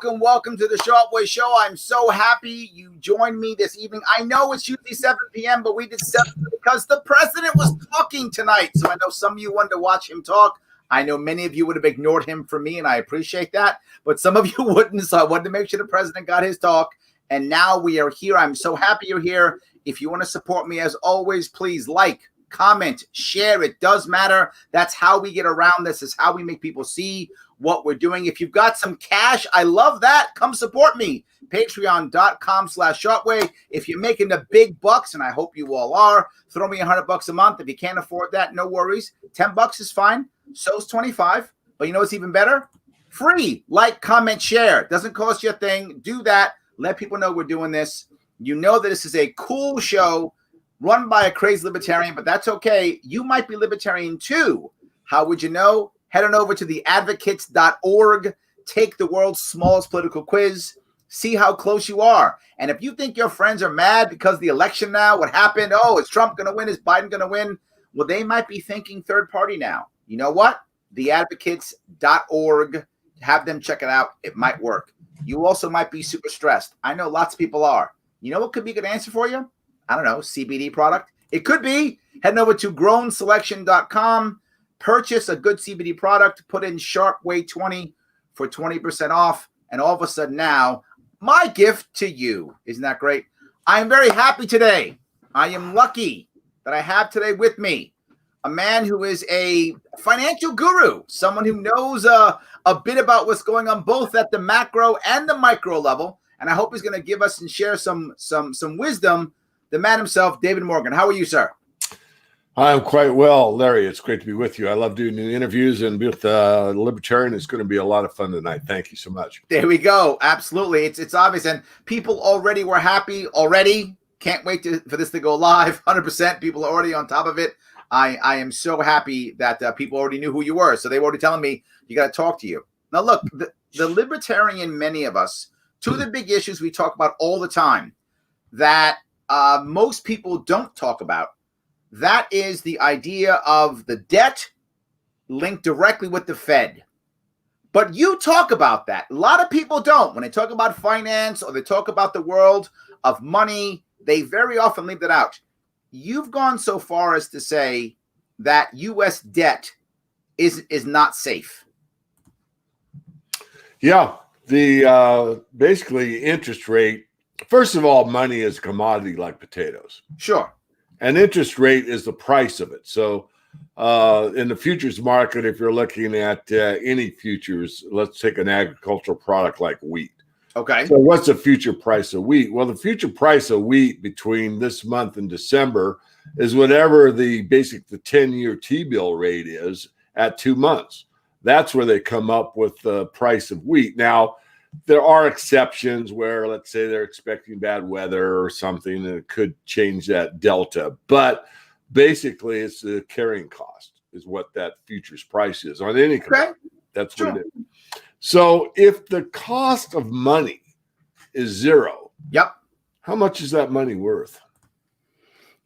welcome to the Sharpe Way show. I'm so happy you joined me this evening. I know it's usually 7 p.m., but we did 7 because the president was talking tonight. So I know some of you wanted to watch him talk. I know many of you would have ignored him for me, and I appreciate that. But some of you wouldn't, so I wanted to make sure the president got his talk. And now we are here. I'm so happy you're here. If you want to support me, as always, please like, comment, share. It does matter. That's how we get around this. Is how we make people see what we're doing. If you've got some cash, I love that. Come support me. Patreon.com/SharpeWay. If you're making the big bucks, and I hope you all are, throw me $100 a month. If you can't afford that, no worries. $10 is fine. So's 25. But you know what's even better? Free. Like, comment, share. Doesn't cost you a thing. Do that. Let people know we're doing this. You know that this is a cool show run by a crazy libertarian, but that's okay. You might be libertarian too. How would you know? Head on over to theadvocates.org. Take the world's smallest political quiz. See how close you are. And if you think your friends are mad because of the election now, what happened? Oh, is Trump going to win? Is Biden going to win? Well, they might be thinking third party now. You know what? Theadvocates.org. Have them check it out. It might work. You also might be super stressed. I know lots of people are. You know what could be a good answer for you? I don't know, CBD product. It could be. Heading over to grownselection.com. Purchase a good CBD product. Put in Sharpe Way 20 for 20% off. And all of a sudden now, my gift to you. Isn't that great? I am very happy today. I am lucky that I have today with me a man who is a financial guru, someone who knows a bit about what's going on both at the macro and the micro level. And I hope he's going to give us and share some wisdom. The man himself, David Morgan. How are you, sir? I'm quite well, Larry. It's great to be with you. I love doing new interviews, and with Libertarian, it's going to be a lot of fun tonight. Thank you so much. There we go. Absolutely. It's obvious, and people already were happy already. Can't wait for this to go live. 100%. People are already on top of it. I am so happy that people already knew who you were. So they were already telling me you got to talk to you. Now, look, the libertarian, many of us, two of the big issues we talk about all the time that most people don't talk about, that is the idea of the debt linked directly with the Fed. But you talk about that. A lot of people don't. When they talk about finance or they talk about the world of money, they very often leave that out. You've gone so far as to say that U.S. debt is not safe. Yeah, the basically interest rate. First of all, money is a commodity like potatoes. Sure. And interest rate is the price of it. So in the futures market, if you're looking at any futures, let's take an agricultural product like wheat. Okay. So what's the future price of wheat? Well, the future price of wheat between this month and December is whatever the 10-year T-bill rate is at 2 months. That's where they come up with the price of wheat. Now, there are exceptions where, let's say, they're expecting bad weather or something, and it could change that delta. But basically, it's the carrying cost is what that futures price is on any commodity. That's what it is. So if the cost of money is zero, yep, how much is that money worth?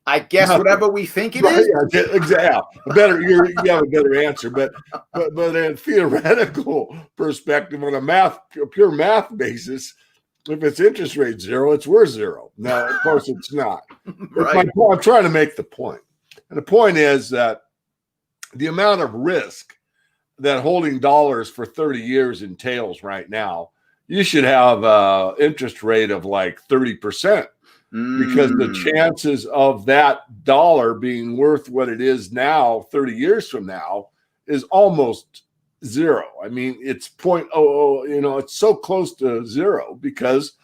I guess whatever we think it is. Yeah, exactly. You have a better answer, but in theoretical perspective, on a pure math basis, if it's interest rate zero, it's worth zero. Now, of course, it's not. Right. I'm trying to make the point, and the point is that the amount of risk that holding dollars for 30 years entails right now, you should have interest rate of like 30%. Because the chances of that dollar being worth what it is now 30 years from now is almost zero. I mean, it's 0.00, it's so close to zero because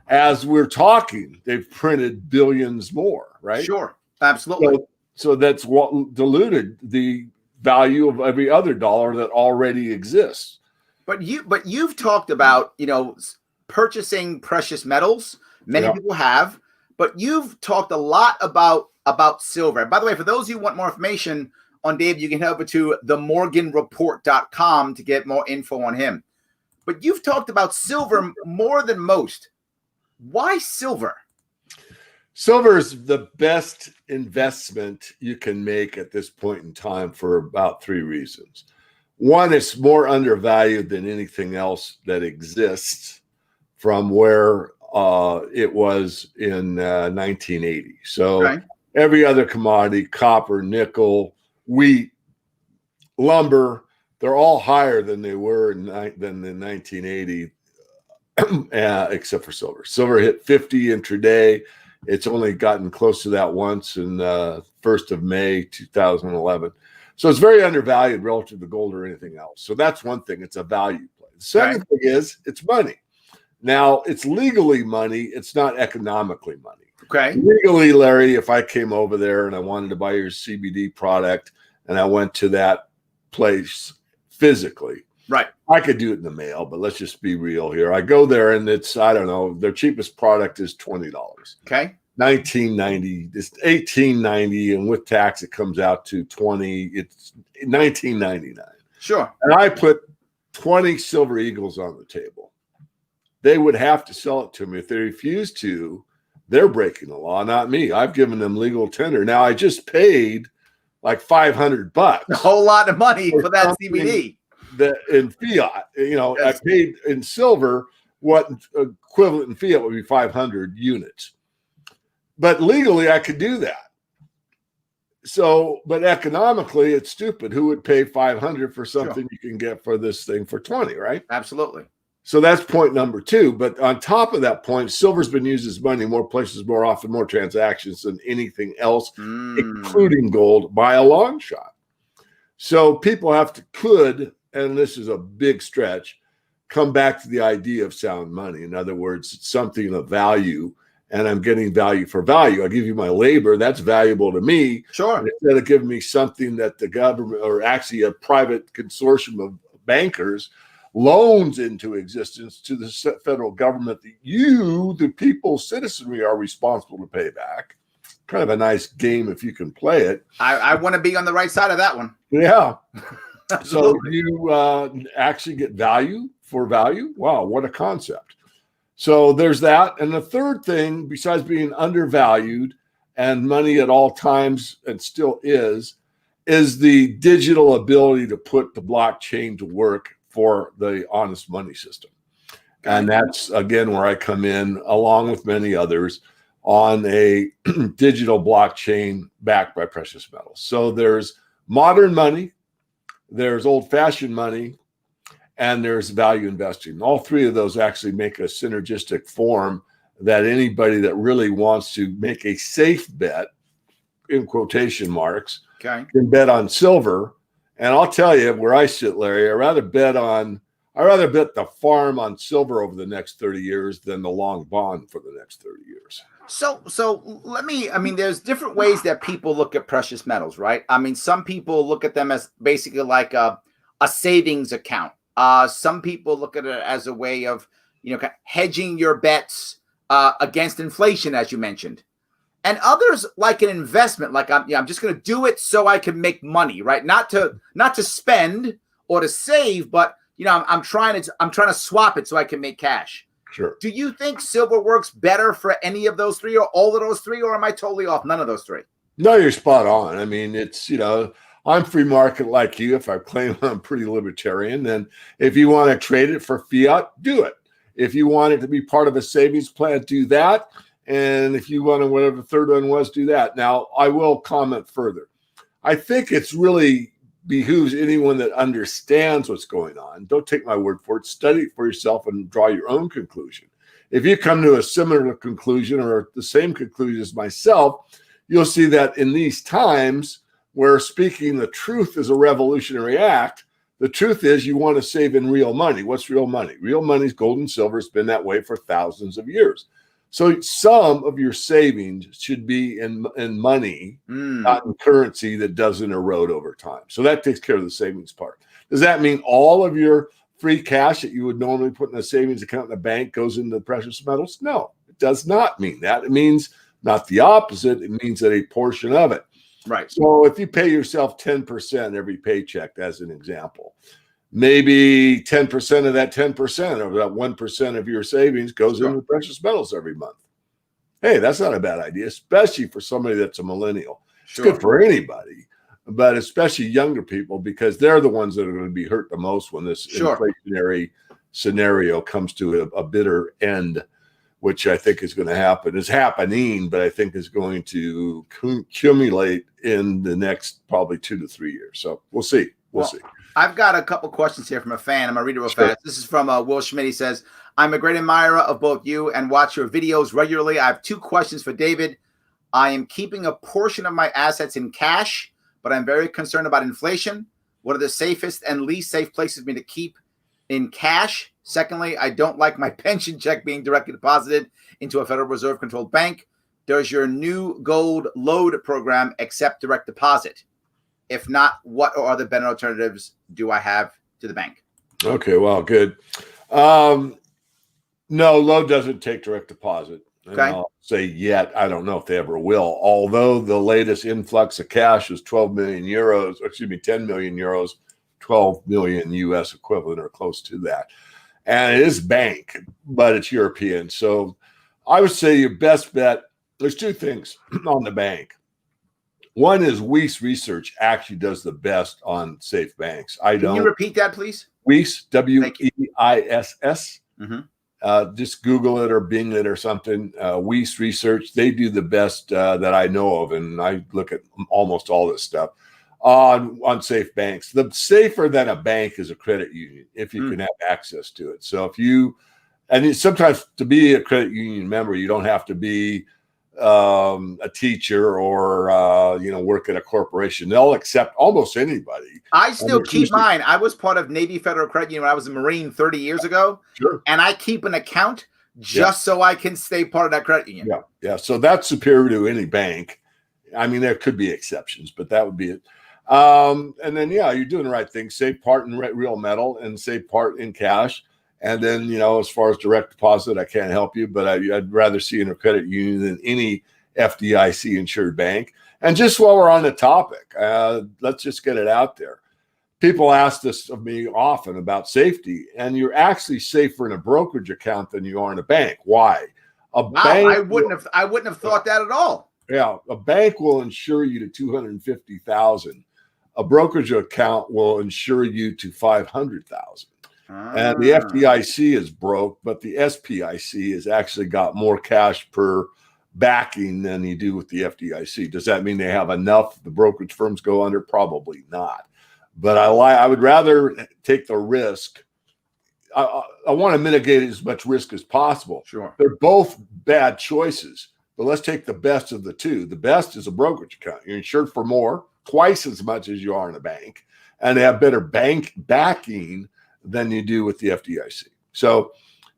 as we're talking, they've printed billions more, right? Sure, absolutely. So that's what diluted the value of every other dollar that already exists. But you've talked about, purchasing precious metals. Many people have. But you've talked a lot about silver. And by the way, for those of you who want more information on Dave, you can head over to themorganreport.com to get more info on him. But you've talked about silver more than most. Why silver? Silver is the best investment you can make at this point in time for about 3 reasons. One, it's more undervalued than anything else that exists. from where it was in 1980. So Right. every other commodity, copper, nickel, wheat, lumber, they're all higher than they were in 1980, except for silver. Silver hit 50 intraday. It's only gotten close to that once in 1st of May 2011. So it's very undervalued relative to gold or anything else. So that's one thing. It's a value play. The second thing is it's money. Now, it's legally money. It's not economically money. Okay. Legally, Larry, if I came over there and I wanted to buy your CBD product and I went to that place physically, right, I could do it in the mail, but let's just be real here. I go there and it's, I don't know, their cheapest product is $20. Okay. $19.90, it's $18.90, and with tax it comes out to $20. It's $19.99. Sure. And I put 20 Silver Eagles on the table. They would have to sell it to me. If they refuse to, they're breaking the law, not me. I've given them legal tender. Now I just paid like $500. A whole lot of money for that CBD. That in fiat, yes. I paid in silver what equivalent in fiat would be 500 units. But legally, I could do that. So, but economically, it's stupid. Who would pay 500 for something you can get for this thing for 20, right? Absolutely. So that's point number two. But on top of that point, silver's been used as money more places, more often, more transactions than anything else, including gold, by a long shot. So people could, and this is a big stretch, come back to the idea of sound money. In other words, it's something of value, and I'm getting value for value. I give you my labor, that's valuable to me. Sure. And instead of giving me something that the government, or actually a private consortium of bankers, loans into existence to the federal government that you, the people, citizenry, are responsible to pay back. Kind of a nice game if you can play it. I want to be on the right side of that one. Yeah. So you actually get value for value. Wow, what a concept. So there's that. And the third thing, besides being undervalued and money at all times, and still is the digital ability to put the blockchain to work for the honest money system. And that's, again, where I come in, along with many others, on a digital blockchain backed by precious metals. So there's modern money, there's old-fashioned money, and there's value investing. All three of those actually make a synergistic form that anybody that really wants to make a safe bet, in quotation marks, can bet on silver. And I'll tell you where I sit, Larry, I'd rather bet the farm on silver over the next 30 years than the long bond for the next 30 years. So there's different ways that people look at precious metals, right? I mean, some people look at them as basically like a savings account. Some people look at it as a way of, hedging your bets against inflation, as you mentioned. And others like an investment, like I'm just going to do it so I can make money, right? Not to spend or to save, but I'm trying to swap it so I can make cash. Sure. Do you think silver works better for any of those three or all of those three, or am I totally off? None of those three? No, you're spot on. I mean, it's, I'm free market like you. If I claim I'm pretty libertarian, then if you want to trade it for fiat, do it. If you want it to be part of a savings plan, do that. And if you want to, whatever the third one was, do that. Now, I will comment further. I think it's really behooves anyone that understands what's going on. Don't take my word for it. Study it for yourself and draw your own conclusion. If you come to a similar conclusion or the same conclusion as myself, you'll see that in these times where speaking the truth is a revolutionary act, the truth is you want to save in real money. What's real money? Real money is gold and silver. It's been that way for thousands of years. So some of your savings should be in money, not in currency that doesn't erode over time. So that takes care of the savings part. Does that mean all of your free cash that you would normally put in a savings account in a bank goes into precious metals? No, it does not mean that. It means not the opposite. It means that a portion of it. Right. So if you pay yourself 10% every paycheck, as an example, maybe 10% of that 10% of that 1% of your savings goes into precious metals every month. Hey, that's not a bad idea, especially for somebody that's a millennial. It's good for anybody, but especially younger people, because they're the ones that are going to be hurt the most when this inflationary scenario comes to a bitter end, which I think is going to happen. Is happening, but I think is going to accumulate in the next probably 2 to 3 years. So we'll see. We'll see. I've got a couple questions here from a fan. I'm going to read it real Sure. fast. This is from Will Schmidt. He says, I'm a great admirer of both you and watch your videos regularly. I have 2 questions for David. I am keeping a portion of my assets in cash, but I'm very concerned about inflation. What are the safest and least safe places for me to keep in cash? Secondly, I don't like my pension check being directly deposited into a Federal Reserve controlled bank. Does your new gold load program accept direct deposit? If not, what or other better alternatives do I have to the bank? Okay, well, good. No, load doesn't take direct deposit. Okay. And I'll say yet. I don't know if they ever will. Although the latest influx of cash is 12 million euros, 10 million euros, 12 million US equivalent or close to that. And it is bank, but it's European. So I would say your best bet, there's 2 things on the bank. One is Weiss Research actually does the best on safe banks. Can you repeat that, please? Weiss, W-E-I-S-S. Mm-hmm. Just Google it or Bing it or something. Weiss Research, they do the best that I know of, and I look at almost all this stuff on safe banks. The safer than a bank is a credit union if you can have access to it. So sometimes to be a credit union member, you don't have to be a teacher or work at a corporation. They'll accept almost anybody. I still keep mine. I was part of Navy Federal Credit Union when I was a Marine 30 years ago. Sure. And I keep an account just so I can stay part of that credit union. Yeah. So that's superior to any bank. I mean, there could be exceptions, but that would be it. And then, you're doing the right thing. Save part in real metal and save part in cash. And then, as far as direct deposit, I can't help you, but I'd rather see in a credit union than any FDIC insured bank. And just while we're on the topic, let's just get it out there. People ask this of me often about safety, and you're actually safer in a brokerage account than you are in a bank. Why? Bank I wouldn't have thought that at all. Yeah, a bank will insure you to $250,000. A brokerage account will insure you to $500,000. And the FDIC is broke, but the SPIC has actually got more cash per backing than you do with the FDIC. Does that mean they have enough? The brokerage firms go under? Probably not. But I would rather take the risk. I want to mitigate as much risk as possible. Sure. They're both bad choices, but let's take the best of the 2. The best is a brokerage account. You're insured for more, twice as much as you are in a bank, and they have better bank backing than you do with the FDIC. So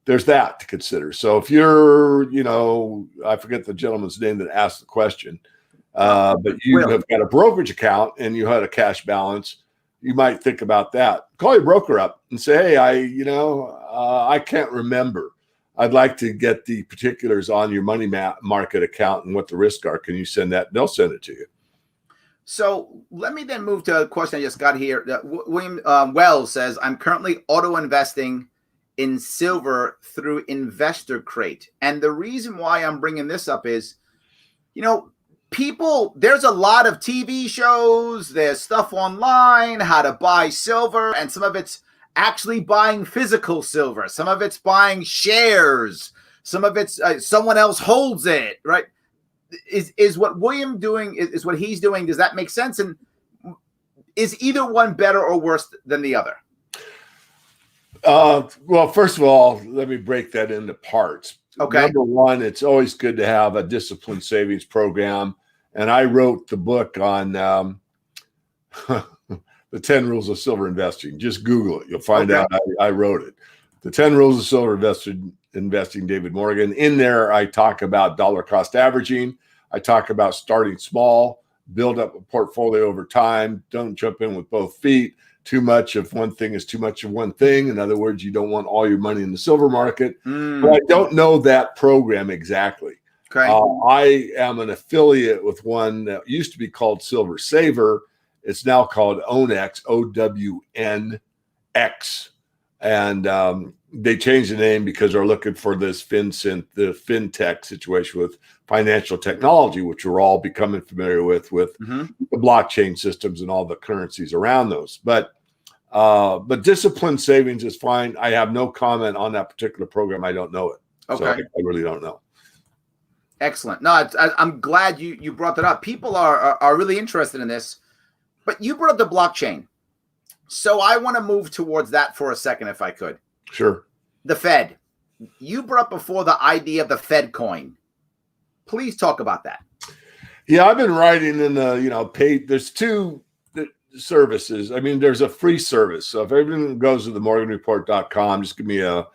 there's that to consider. So if you're, I forget the gentleman's name that asked the question, but you have got a brokerage account and you had a cash balance, you might think about that. Call your broker up and say, hey, I can't remember. I'd like to get the particulars on your money market account and what the risks are. Can you send that? They'll send it to you. So let me then move to a question I just got here. William Wells says, I'm currently auto investing in silver through Investor Crate. And the reason why I'm bringing this up is, there's a lot of TV shows, there's stuff online, how to buy silver, and some of it's actually buying physical silver. Some of it's buying shares. Some of it's someone else holds it, right? Is what William doing is what he's doing. Does that make sense? And is either one better or worse than the other? Well, first of all, let me break that into parts. Okay. Number one, it's always good to have a disciplined savings program. And I wrote the book on the 10 Rules of Silver Investing. Just Google it. You'll find out I wrote it. The 10 Rules of Silver Investing, David Morgan. In there, I talk about dollar cost averaging. I talk about starting small, build up a portfolio over time. Don't jump in with both feet. Too much of one thing is too much of one thing. In other words, you don't want all your money in the silver market. But I don't know that program exactly. Okay. I am an affiliate with one that used to be called Silver Saver. It's now called OWNX, OWNX. And they changed the name because they're looking for this the fintech situation with financial technology, which we're all becoming familiar with the blockchain systems and all the currencies around those. But But disciplined savings is fine. I have no comment on that particular program. I don't know it. Okay. So I really don't know. Excellent. No, I'm glad you brought that up. People are really interested in this, but you brought up the blockchain. So I want to move towards that for a second, if I could. Sure. The Fed. You brought up before the idea of the Fed coin. Please talk about that. Yeah, I've been writing in the, paid. There's two services. I mean, there's a free service. So if everyone goes to themorganreport.com, just give me a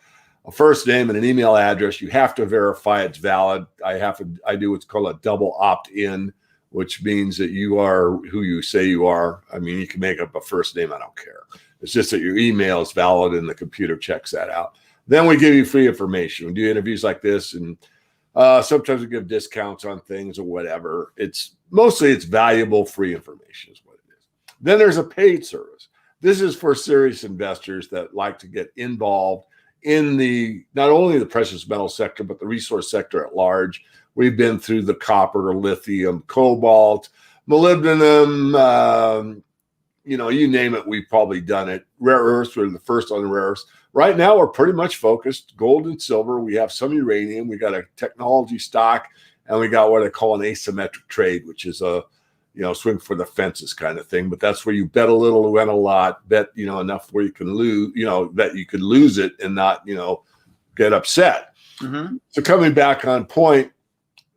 first name and an email address. You have to verify it's valid. I do what's called a double opt-in, which means that you are who you say you are. I mean, you can make up a first name. I don't care. It's just that your email is valid and the computer checks that out. Then we give you free information. We do interviews like this, and sometimes we give discounts on things or whatever. It's valuable free information is what it is. Then there's a paid service. This is for serious investors that like to get involved in not only the precious metal sector, but the resource sector at large. We've been through the copper, lithium, cobalt, molybdenum, you name it, we've probably done it. Rare earths, we're the first on the rare earths. Right now, we're pretty much focused gold and silver. We have some uranium. We got a technology stock, and we got what I call an asymmetric trade, which is a swing for the fences kind of thing. But that's where you bet a little, win a lot, bet enough where you can lose, that you could lose it and not get upset. Mm-hmm. So coming back on point,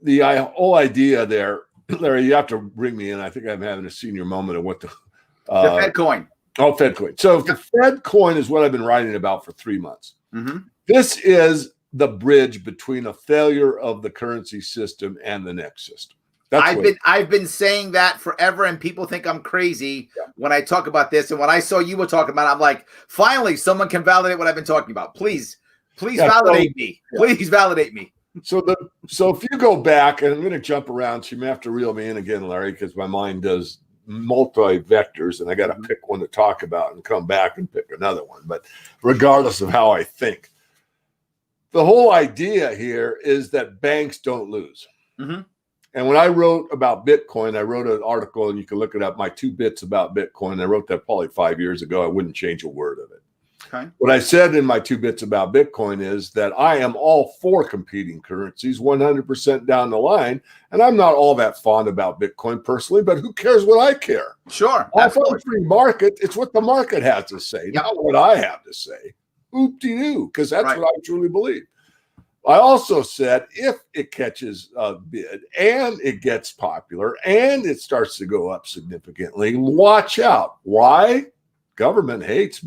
the whole idea there, Larry, you have to bring me in. I think I'm having a senior moment of what the Fed coin. Oh, Fed coin. So the Fed coin is what I've been writing about for 3 months. Mm-hmm. This is the bridge between a failure of the currency system and the next system. I've been saying that forever, and people think I'm crazy when I talk about this. And when I saw you were talking about it, I'm like, finally, someone can validate what I've been talking about. Please validate me. Please validate me. So if you go back, and I'm going to jump around, so you may have to reel me in again, Larry, because my mind does multi-vectors, and I got to pick one to talk about and come back and pick another one. But regardless of how I think, the whole idea here is that banks don't lose. Mm-hmm. And when I wrote about Bitcoin, I wrote an article, and you can look it up, my 2 bits about Bitcoin. I wrote that probably 5 years ago. I wouldn't change a word of it. Okay. What I said in my 2 bits about Bitcoin is that I am all for competing currencies 100% down the line. And I'm not all that fond about Bitcoin personally, but who cares what I care? Sure. I'm for the free market. It's what the market has to say, not what I have to say. Oop-de-doo, because that's what I truly believe. I also said if it catches a bid and it gets popular and it starts to go up significantly, watch out. Why? Government hates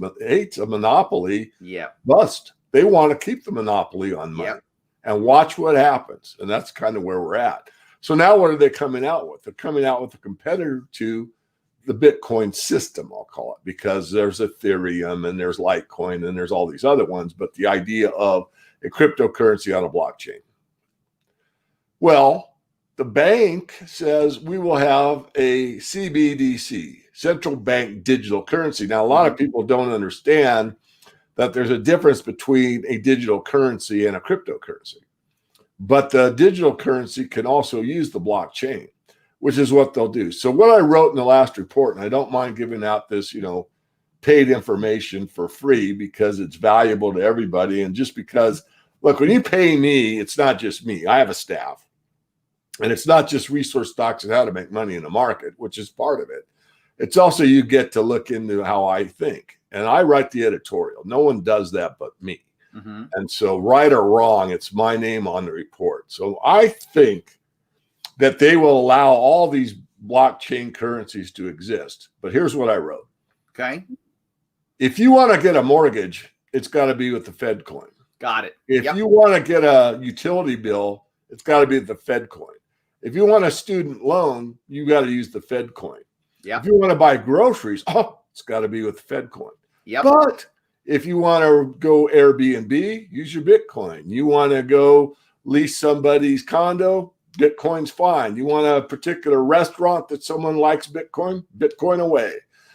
a monopoly. Yeah. Bust. They want to keep the monopoly on money. And watch what happens. And that's kind of where we're at. So now what are they coming out with? They're coming out with a competitor to the Bitcoin system, I'll call it, because there's Ethereum and there's Litecoin and there's all these other ones. But the idea of a cryptocurrency on a blockchain. Well, the bank says we will have a CBDC, central bank digital currency. Now, a lot of people don't understand that there's a difference between a digital currency and a cryptocurrency. But the digital currency can also use the blockchain, which is what they'll do. So what I wrote in the last report, and I don't mind giving out this, paid information for free because it's valuable to everybody. And just because, look, when you pay me, it's not just me. I have a staff. And it's not just resource stocks and how to make money in the market, which is part of it. It's also you get to look into how I think. And I write the editorial. No one does that but me. Mm-hmm. And so right or wrong, it's my name on the report. So I think that they will allow all these blockchain currencies to exist. But here's what I wrote. Okay. If you want to get a mortgage, it's got to be with the Fed coin. Got it. If you want to get a utility bill, it's got to be the Fed coin. If you want a student loan, you got to use the Fed coin. Yeah. If you want to buy groceries, it's got to be with the Fed coin. Yep. But if you want to go Airbnb, use your Bitcoin. You want to go lease somebody's condo, Bitcoin's fine. You want a particular restaurant that someone likes Bitcoin, Bitcoin away.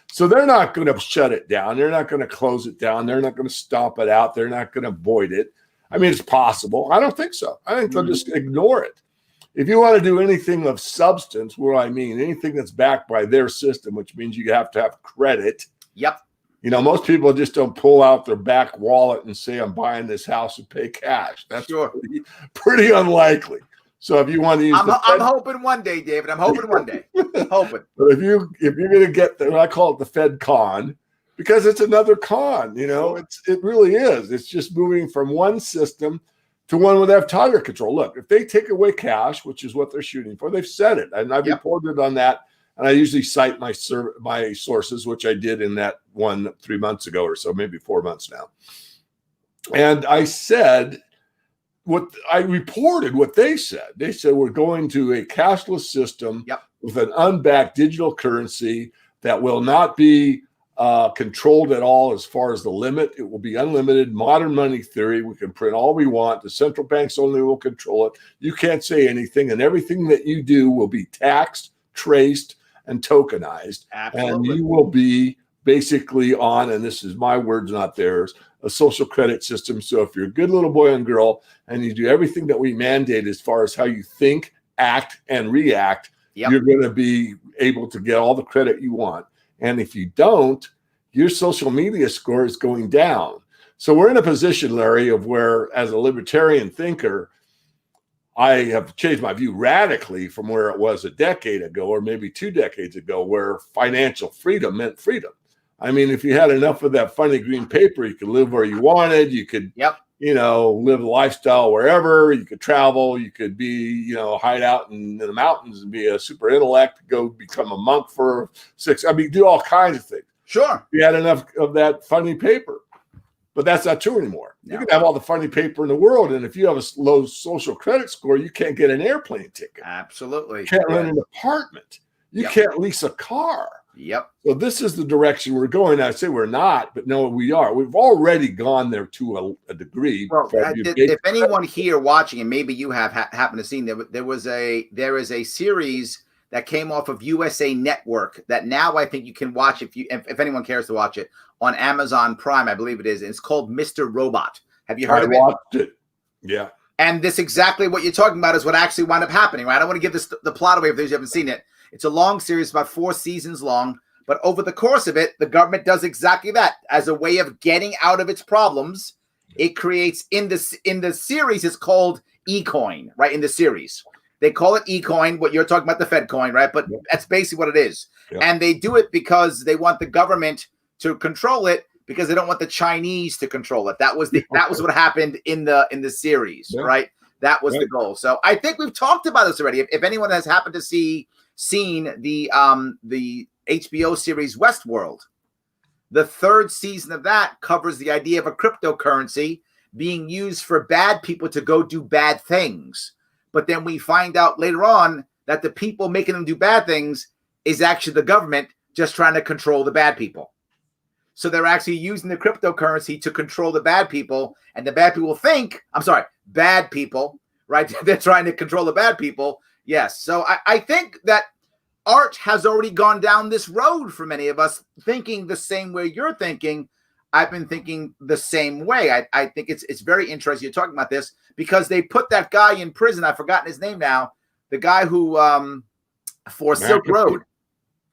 So they're not going to shut it down. They're not going to close it down. They're not going to stomp it out. They're not going to void it. I mean, it's possible. I don't think so. I think they'll just ignore it. If you want to do anything of substance, what I mean, anything that's backed by their system, which means you have to have credit. Yep. You know, most people just don't pull out their back wallet and say, I'm buying this house and pay cash. That's Sure. pretty unlikely. So if you want to use I'm hoping one day, David. I'm hoping one day. Hoping. But if you're going to get the, I call it the Fed con, because it's another con, you know, it really is. It's just moving from one system to one where they have tighter control. Look, if they take away cash, which is what they're shooting for, they've said it. And I've reported on that. And I usually cite my sources, which I did in that one 3 months ago or so, maybe 4 months now. And I said, I reported what they said. They said we're going to a cashless system with an unbacked digital currency that will not be controlled at all as far as the limit. It will be unlimited, modern money theory. We can print all we want. The central banks only will control it. You can't say anything, and everything that you do will be taxed, traced, and tokenized. Absolutely. And you will be basically on, and this is my words, not theirs, a social credit system. So if you're a good little boy and girl and you do everything that we mandate as far as how you think, act, and react, you're going to be able to get all the credit you want. And if you don't, your social media score is going down. So we're in a position, Larry, of where, as a libertarian thinker, I have changed my view radically from where it was a decade ago or maybe 2 decades ago, where financial freedom meant freedom. I mean, if you had enough of that funny green paper, you could live where you wanted. You could, you know, live a lifestyle wherever. You could travel. You could be, you know, hide out in the mountains and be a super intellect, go become a monk for 6. I mean, do all kinds of things. Sure. You had enough of that funny paper. But that's not true anymore. No. You can have all the funny paper in the world, and if you have a low social credit score, you can't get an airplane ticket. Absolutely. You can't rent an apartment. You can't lease a car. So this is the direction we're going. I say we're not, but no, we are. We've already gone there to a degree. Well, if anyone here watching, and maybe you have happened to see, there is a series that came off of USA Network that now I think you can watch if anyone cares to watch it on Amazon Prime, I believe it is. And it's called Mr. Robot. Have you heard of it? I watched it. Yeah. And this exactly what you're talking about is what actually wound up happening, right? I don't want to give the plot away if those you haven't seen it. It's a long series, about 4 seasons long. But over the course of it, the government does exactly that. As a way of getting out of its problems, it creates in the series, it's called eCoin, right? In the series. They call it eCoin, what you're talking about, the Fed coin, right? But that's basically what it is. And they do it because they want the government to control it, because they don't want the Chinese to control it. That was what happened in the series, right? That was the goal. So I think we've talked about this already. If anyone has happened to seen the HBO series Westworld, the 3rd season of that covers the idea of a cryptocurrency being used for bad people to go do bad things. But then we find out later on that the people making them do bad things is actually the government just trying to control the bad people. So they're actually using the cryptocurrency to control the bad people, and the bad people think, bad people, right? They're trying to control the bad people. Yes. So I think that art has already gone down this road for many of us, thinking the same way you're thinking. I've been thinking the same way. I think it's very interesting you're talking about this, because they put that guy in prison. I've forgotten his name now. The guy who for Silk Road.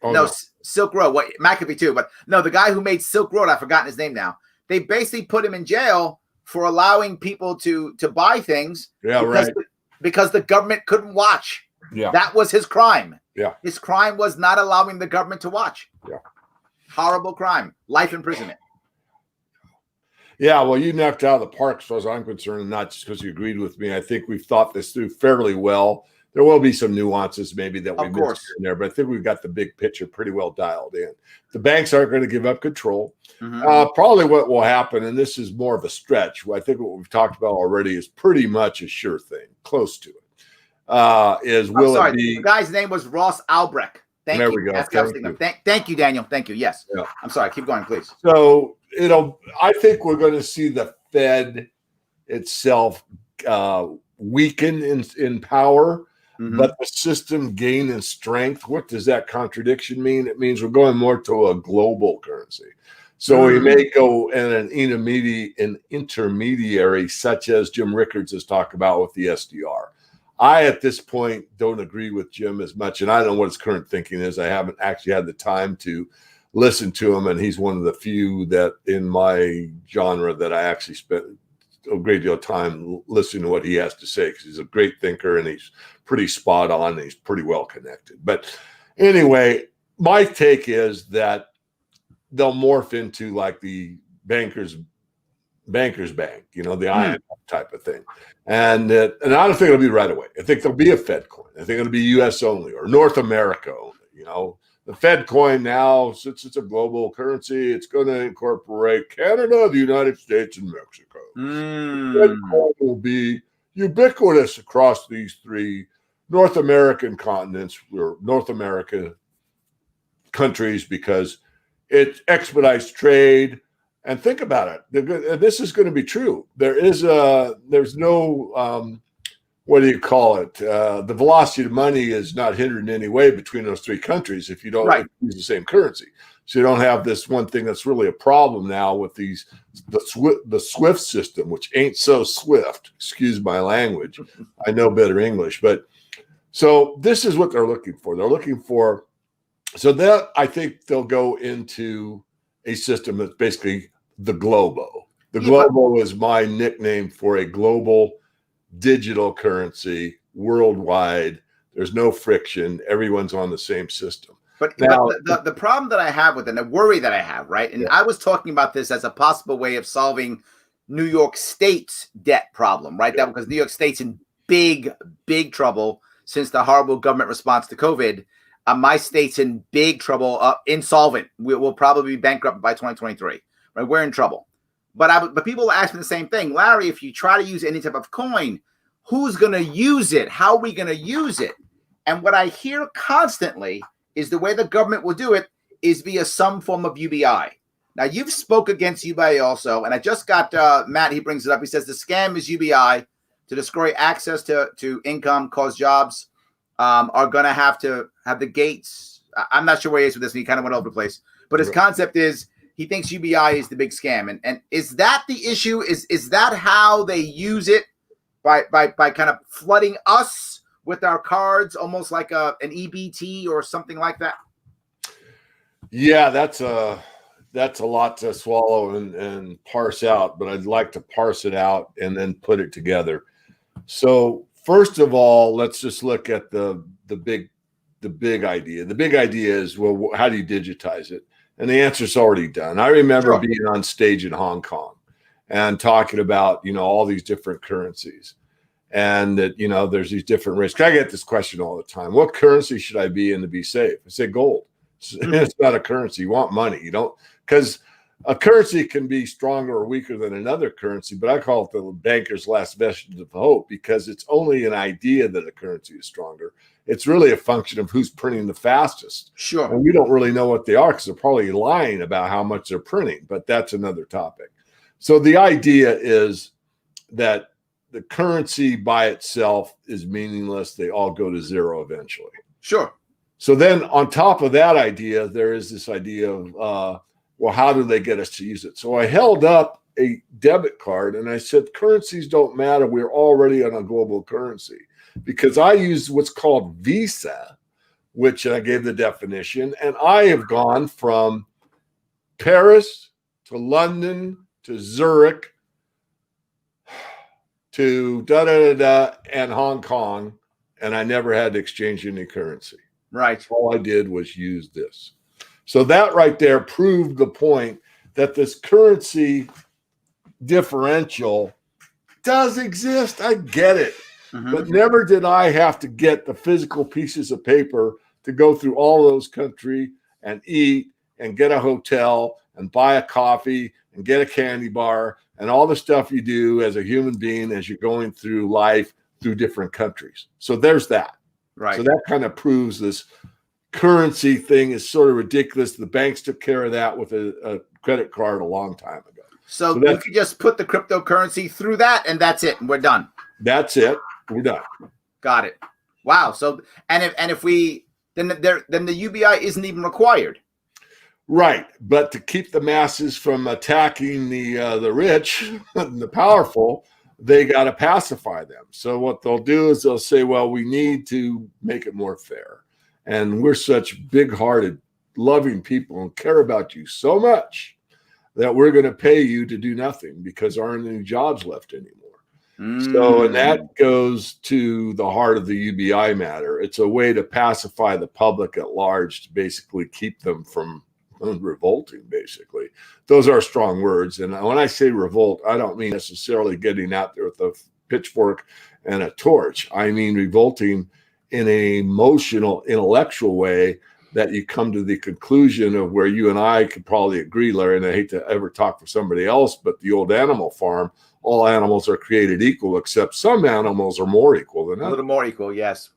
Oh, no, Silk Road. What, McAfee too, but no, the guy who made Silk Road, I've forgotten his name now. They basically put him in jail for allowing people to buy things. Because the government couldn't watch. That was his crime. His crime was not allowing the government to watch. Horrible crime. Life imprisonment. Yeah, well, you knocked out of the park as far as I'm concerned, and not just because you agreed with me. I think we've thought this through fairly well. There will be some nuances maybe that we missed here and there, but I think we've got the big picture pretty well dialed in. The banks aren't going to give up control. Probably what will happen, and this is more of a stretch, I think what we've talked about already is pretty much a sure thing, close to it. The guy's name was Ross Albrecht. Thank you. We go. Thank you, Daniel. Thank you. Yes. I'm sorry. Keep going, please. So, I think we're going to see the Fed itself weaken in power, but the system gain in strength. What does that contradiction mean? It means we're going more to a global currency. So we may go in an intermediary, such as Jim Rickards has talked about with the SDR. I, at this point, don't agree with Jim as much, and I don't know what his current thinking is. I haven't actually had the time to listen to him, and he's one of the few that in my genre that I actually spent a great deal of time listening to what he has to say, because he's a great thinker and he's pretty spot on and he's pretty well connected. But anyway, my take is that they'll morph into like the bankers bank, the IMF type of thing. And I don't think it'll be right away. I think there'll be a Fed coin. I think it'll be US only or North America only. The Fed coin now, since it's a global currency, it's going to incorporate Canada, the United States, and Mexico. The Fed coin will be ubiquitous across these three North American continents, or North America countries, because it expedites trade. And think about it. This is going to be true. There's no what do you call it? The velocity of money is not hindered in any way between those three countries if you don't use the same currency. So you don't have this one thing that's really a problem now with the SWIFT system, which ain't so swift. Excuse my language. I know better English, but so this is what they're looking for. They're looking for, so that I think they'll go into a system that's basically the Globo. The Globo is my nickname for a global digital currency worldwide. There's no friction. Everyone's on the same system. But the problem that I have with it, and the worry that I have, right? And I was talking about this as a possible way of solving New York State's debt problem, right? That because New York State's in big trouble since the horrible government response to COVID. My state's in big trouble, insolvent. We'll probably be bankrupt by 2023. Right? We're in trouble. But people ask me the same thing. Larry, if you try to use any type of coin, who's going to use it? How are we going to use it? And what I hear constantly is the way the government will do it is via some form of UBI. Now, you've spoke against UBI also, and I just got Matt, he brings it up. He says the scam is UBI to destroy access to income, cause jobs, are going to have the gates. I'm not sure where he is with this, and he kind of went over the place. But his concept is, he thinks UBI is the big scam. And is that the issue? Is that how they use it? By kind of flooding us with our cards, almost like an EBT or something like that? Yeah, that's a lot to swallow and parse out, but I'd like to parse it out and then put it together. So first of all, let's just look at the big idea. The big idea is, well, how do you digitize it? And the answer's already done. I remember being on stage in Hong Kong and talking about, all these different currencies, and that, there's these different risks. I get this question all the time. What currency should I be in to be safe? I say gold. It's not a currency. You want money. You don't, because a currency can be stronger or weaker than another currency, but I call it the banker's last vestige of hope, because it's only an idea that a currency is stronger. It's really a function of who's printing the fastest. Sure. And we don't really know what they are, because they're probably lying about how much they're printing, but that's another topic. So the idea is that the currency by itself is meaningless. They all go to zero eventually. Sure. So then on top of that idea, there is this idea of, well, how do they get us to use it? So I held up a debit card and I said, currencies don't matter. We're already on a global currency, because I use what's called Visa, which I gave the definition. And I have gone from Paris to London to Zurich to and Hong Kong, and I never had to exchange any currency. Right. All I did was use this. So that right there proved the point that this currency differential does exist. I get it. But never did I have to get the physical pieces of paper to go through all those countries and eat and get a hotel and buy a coffee and get a candy bar and all the stuff you do as a human being as you're going through life through different countries. So there's that. Right. So that kind of proves this currency thing is sort of ridiculous. The banks took care of that with a credit card a long time ago. So you could just put the cryptocurrency through that, and that's it. And we're done. That's it. We're done. Got it. Wow. So if we then the UBI isn't even required. Right. But to keep the masses from attacking the rich and the powerful, they got to pacify them. So what they'll do is they'll say, well, we need to make it more fair. And we're such big-hearted loving people and care about you so much that we're going to pay you to do nothing because there aren't any jobs left anymore. So, and that goes to the heart of the UBI matter. It's a way to pacify the public at large, to basically keep them from revolting, basically. Those are strong words. And when I say revolt, I don't mean necessarily getting out there with a pitchfork and a torch. I mean revolting in an emotional, intellectual way, that you come to the conclusion of where you and I could probably agree, Larry, and I hate to ever talk for somebody else, but the old Animal Farm, all animals are created equal, except some animals are more equal than others. A little more equal, yes.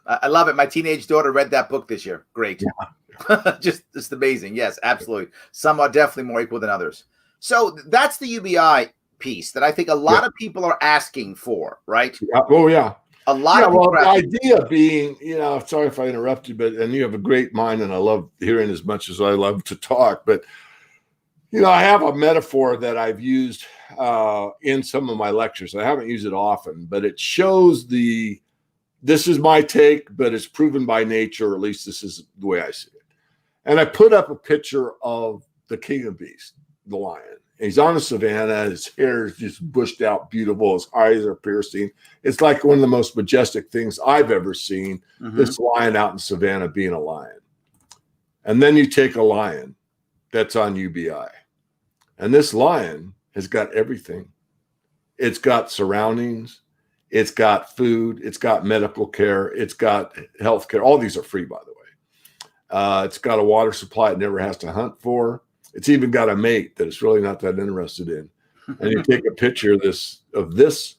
I love it. My teenage daughter read that book this year. Great. Yeah. Just amazing. Yes, absolutely. Some are definitely more equal than others. So that's the UBI piece that I think a lot of people are asking for, right? Oh, yeah. A lot of people the idea being, sorry if I interrupted, and you have a great mind, and I love hearing as much as I love to talk, but I have a metaphor that I've used in some of my lectures. I haven't used it often, but it shows this is my take, but it's proven by nature, or at least this is the way I see it. And I put up a picture of the king of beasts, the lion. He's on the savannah. His hair is just bushed out, beautiful. His eyes are piercing. It's like one of the most majestic things I've ever seen, this lion out in savannah being a lion. And then you take a lion that's on UBI. And this lion has got everything. It's got surroundings. It's got food. It's got medical care. It's got health care. All these are free, by the way. It's got a water supply it never has to hunt for. It's even got a mate that it's really not that interested in. And you take a picture of this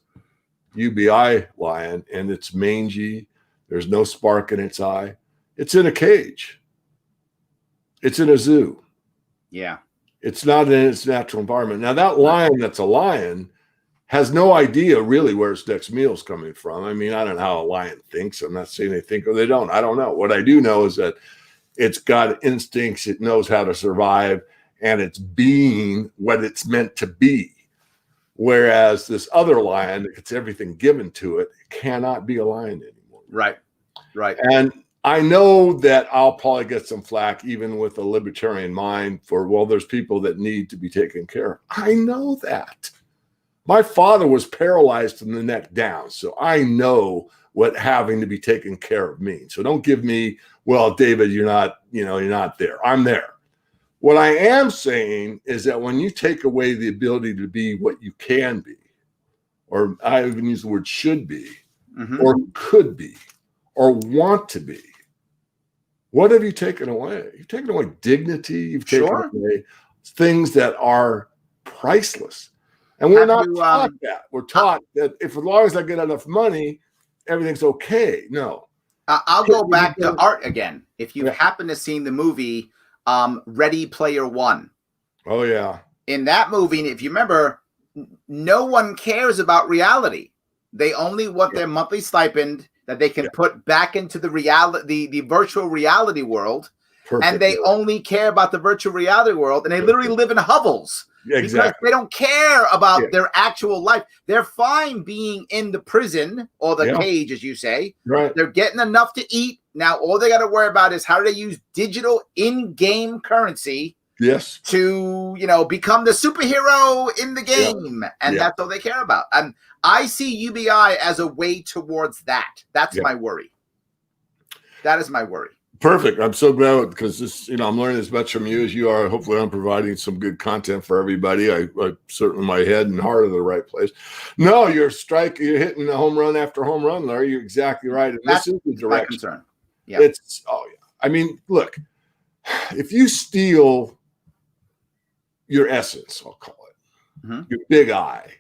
UBI lion, and it's mangy. There's no spark in its eye. It's in a cage. It's in a zoo. Yeah. It's not in its natural environment. Now, that lion that's a lion has no idea really where its next meal is coming from. I mean, I don't know how a lion thinks. I'm not saying they think or they don't. I don't know. What I do know is that it's got instincts. It knows how to survive. And it's being what it's meant to be. Whereas this other lion that gets everything given to it cannot be a lion anymore. Right. And I know that I'll probably get some flack, even with a libertarian mind, for, well, there's people that need to be taken care of. I know that. My father was paralyzed from the neck down. So I know what having to be taken care of means. So don't give me, well, David, you're not there. I'm there. What I am saying is that when you take away the ability to be what you can be, or I even use the word should be, or could be, or want to be, what have you taken away? You've taken away dignity. You've taken away things that are priceless. And we're not taught that. We're taught that if as long as I get enough money, everything's okay. No. I'll go back to art again. If you happen to see the movie Ready Player One. Oh, yeah. In that movie, if you remember, no one cares about reality. They only want their monthly stipend that they can put back into the virtual reality world. Perfect. And they only care about the virtual reality world. And they literally live in hovels. Exactly. Because they don't care about their actual life. They're fine being in the prison or the cage, as you say. Right. They're getting enough to eat. Now, all they got to worry about is how do they use digital in-game currency to, become the superhero in the game. And that's all they care about. And I see UBI as a way towards that. That's my worry. That is my worry. Perfect. I'm so glad because this, I'm learning as much from you as you are. Hopefully I'm providing some good content for everybody. I certainly my head and heart are the right place. No, you're hitting a home run after home run, Larry. You're exactly right. And this is the direction. Concern. Yeah. I mean, look, if you steal your essence, I'll call it, your big eye,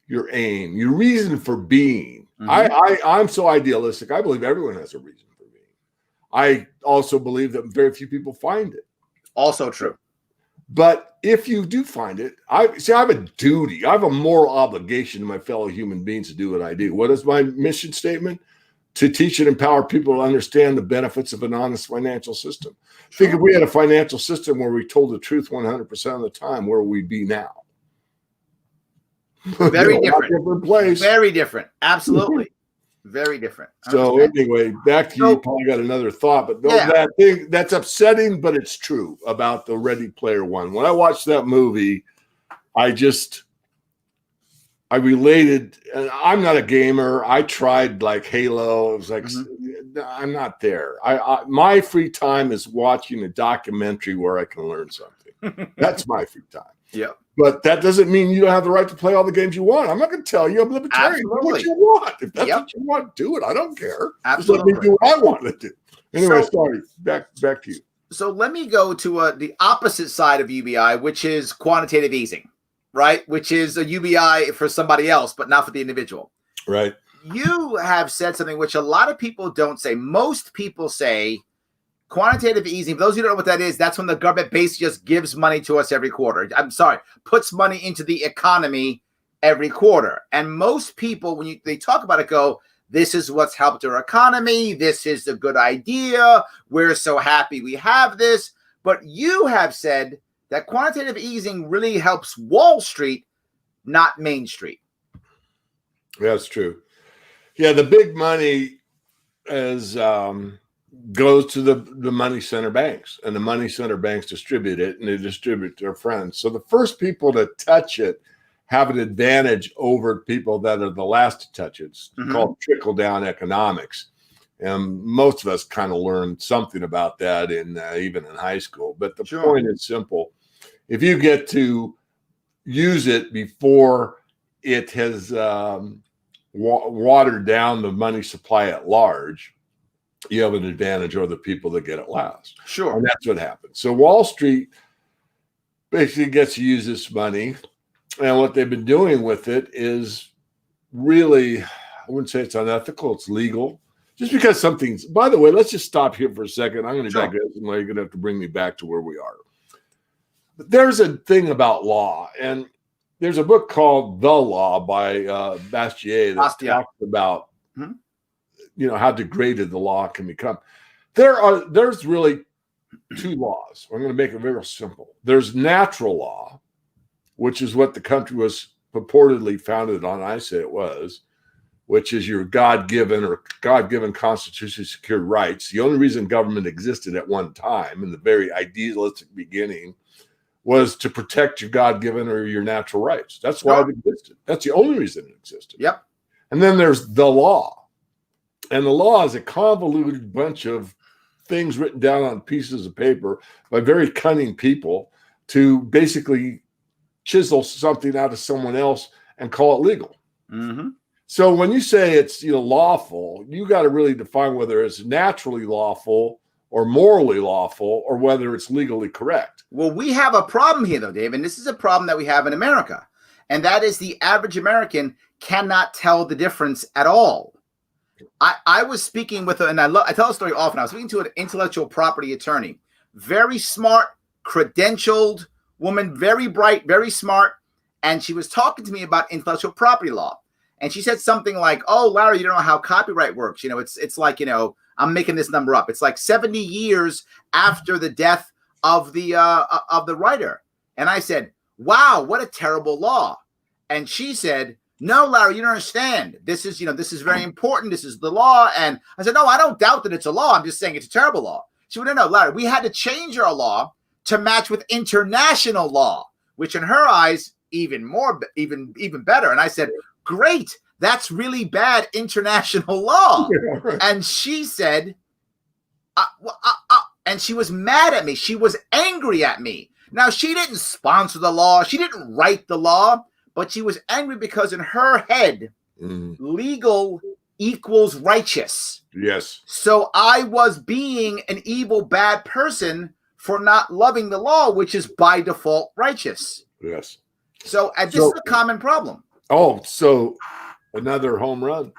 your aim, your reason for being. I'm so idealistic. I believe everyone has a reason. I also believe that very few people find it. Also true. But if you do find it, I have a duty. I have a moral obligation to my fellow human beings to do what I do. What is my mission statement? To teach and empower people to understand the benefits of an honest financial system. Think if we had a financial system where we told the truth 100% of the time, where would we be now? Very different. Different place. Very different. Absolutely. Very different. So 100%. anyway, back to you. You probably got another thought, but no, Yeah. that thing that's upsetting, but it's true about the Ready Player One. When I watched that movie, I related, and I'm not a gamer. I tried like Halo. It was like, I'm not there. My free time is watching a documentary where I can learn something. That's my free time. Yeah. But that doesn't mean you don't have the right to play all the games you want. I'm not going to tell you I'm libertarian. Absolutely. Do what you want. If that's what you want, do it. I don't care. Absolutely. Just let me do what I want to do. Anyway, sorry. Back to you. So let me go to the opposite side of UBI, which is quantitative easing, right? Which is a UBI for somebody else, but not for the individual. Right. You have said something which a lot of people don't say. Most people say quantitative easing. For those who don't know what that is, that's when the government basically just gives money to us every quarter. Puts money into the economy every quarter. And most people, when they talk about it, go, this is what's helped our economy. This is a good idea. We're so happy we have this. But you have said that quantitative easing really helps Wall Street, not Main Street. That's true. Yeah, the big money goes to the money center banks, and the money center banks distribute it, and they distribute it to their friends. So the first people to touch it have an advantage over people that are the last to touch it. It's called trickle-down economics. And most of us kind of learned something about that even in high school. But the point is simple. If you get to use it before it has watered down the money supply at large, you have an advantage over the people that get it last. Sure. And that's what happens. So Wall Street basically gets to use this money. And what they've been doing with it is really, I wouldn't say it's unethical, it's legal. Just because something's, by the way, let's just stop here for a second. I'm going to digress, and you're going to have to bring me back to where we are. But there's a thing about law, and there's a book called The Law by Bastiat that talks about how degraded the law can become. There's really two laws. I'm going to make it very simple. There's natural law, which is what the country was purportedly founded on. I say it was, which is your God-given constitutionally secured rights. The only reason government existed at one time, in the very idealistic beginning, was to protect your God-given or your natural rights. That's why it existed. That's the only reason it existed. Yep. And then there's the law. And the law is a convoluted bunch of things written down on pieces of paper by very cunning people to basically chisel something out of someone else and call it legal. Mm-hmm. So when you say it's lawful, you got to really define whether it's naturally lawful or morally lawful, or whether it's legally correct. Well, we have a problem here, though, Dave, and this is a problem that we have in America, and that is the average American cannot tell the difference at all. I was speaking with, and I tell the story often, I was speaking to an intellectual property attorney, very smart, credentialed woman, very bright, very smart, and she was talking to me about intellectual property law. And she said something like, "Oh, Larry, you don't know how copyright works. It's like, I'm making this number up. It's like 70 years after the death of the writer." And I said, "Wow, what a terrible law." And she said, "No, Larry, you don't understand. This is very important. This is the law." And I said, "No, I don't doubt that it's a law. I'm just saying it's a terrible law." She went, "No, Larry, we had to change our law to match with international law, which in her eyes, even better." And I said, "Great, that's really bad international law." Yeah, right. And she said, and she was mad at me. She was angry at me. Now, she didn't sponsor the law. She didn't write the law, but she was angry because in her head, legal equals righteous. Yes. So I was being an evil, bad person for not loving the law, which is by default righteous. Yes. So this is a common problem. Oh, so another home run.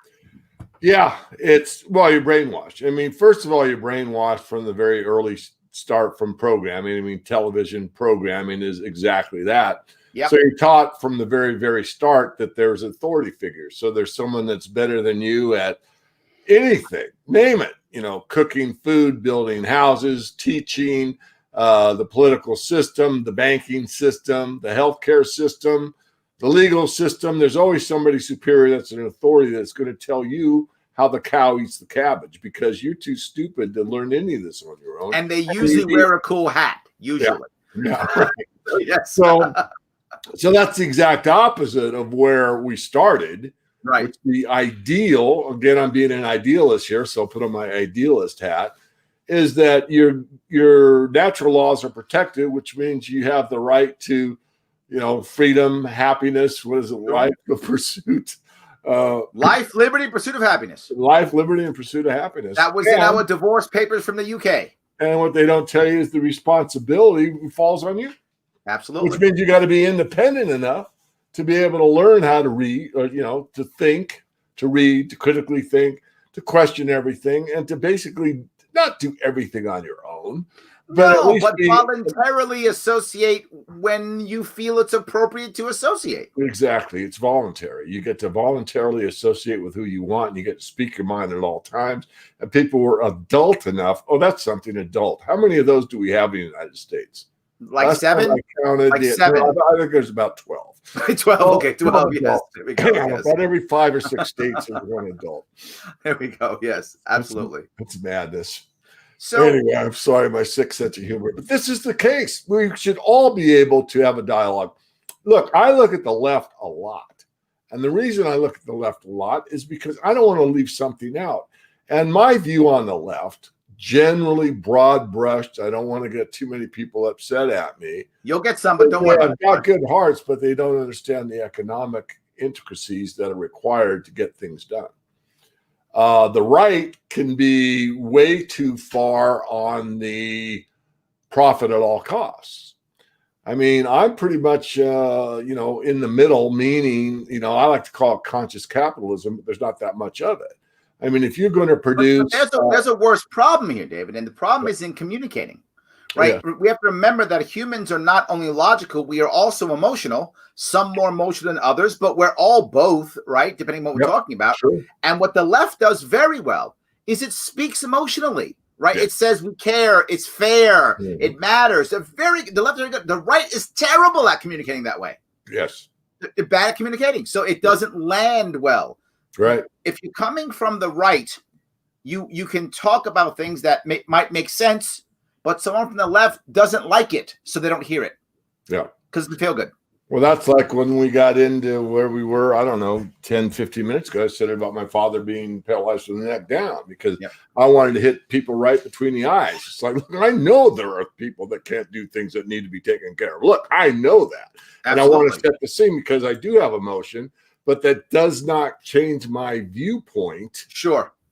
Yeah, you're brainwashed. I mean, first of all, you're brainwashed from the very early start from programming. I mean, television programming is exactly that. Yep. So you're taught from the very, very start that there's authority figures. So there's someone that's better than you at anything, name it, cooking food, building houses, teaching, the political system, the banking system, the healthcare system, the legal system. There's always somebody superior that's an authority that's going to tell you how the cow eats the cabbage because you're too stupid to learn any of this on your own. And they usually wear a cool hat, usually. Yeah, right. Yes. So that's the exact opposite of where we started. Right. Which the ideal, again, I'm being an idealist here, so I'll put on my idealist hat, is that your natural laws are protected, which means you have the right to, freedom, happiness, what is it, life, the pursuit. Life, liberty, pursuit of happiness. Life, liberty, and pursuit of happiness. That was in our divorce papers from the UK. And what they don't tell you is the responsibility falls on you. Absolutely. Which means you got to be independent enough to be able to learn how to read, or, to think, to read, to critically think, to question everything, and to basically not do everything on your own. But voluntarily associate when you feel it's appropriate to associate. Exactly. It's voluntary. You get to voluntarily associate with who you want, and you get to speak your mind at all times. And people who are adult enough, that's something adult. How many of those do we have in the United States? Like 7? I counted. Like 7? I think there's about 12. 12. Okay, 12. Yes. There we go. Yes. About every 5 or 6 states there's one adult. There we go. Yes, absolutely. It's madness. So anyway, I'm sorry, my sick sense of humor, but this is the case. We should all be able to have a dialogue. Look, I look at the left a lot. And the reason I look at the left a lot is because I don't want to leave something out. And my view on the left, generally broad brushed, I don't want to get too many people upset at me. You'll get some, but don't worry. They've got good hearts, but they don't understand the economic intricacies that are required to get things done. The right can be way too far on the profit at all costs. I mean, I'm pretty much, in the middle, meaning, I like to call it conscious capitalism, but there's not that much of it. I mean, if you're going to produce... There's a worse problem here, David, and the problem is in communicating, right? Yeah. We have to remember that humans are not only logical, we are also emotional, some more emotional than others, but we're all both, right? Depending on what we're talking about. Sure. And what the left does very well is it speaks emotionally, right? Yeah. It says we care, it's fair, it matters. The left, the right is terrible at communicating that way. Yes. They're bad at communicating, so it doesn't land well. Right. If you're coming from the right, you can talk about things that might make sense, but someone from the left doesn't like it, so they don't hear it. Yeah. Because it feel good. Well, that's like when we got into where we were, I don't know, 10, 15 minutes ago, I said about my father being paralyzed from the neck down because I wanted to hit people right between the eyes. It's like, look, I know there are people that can't do things that need to be taken care of. Look, I know that. Absolutely. And I want to set the scene because I do have emotion. But that does not change my viewpoint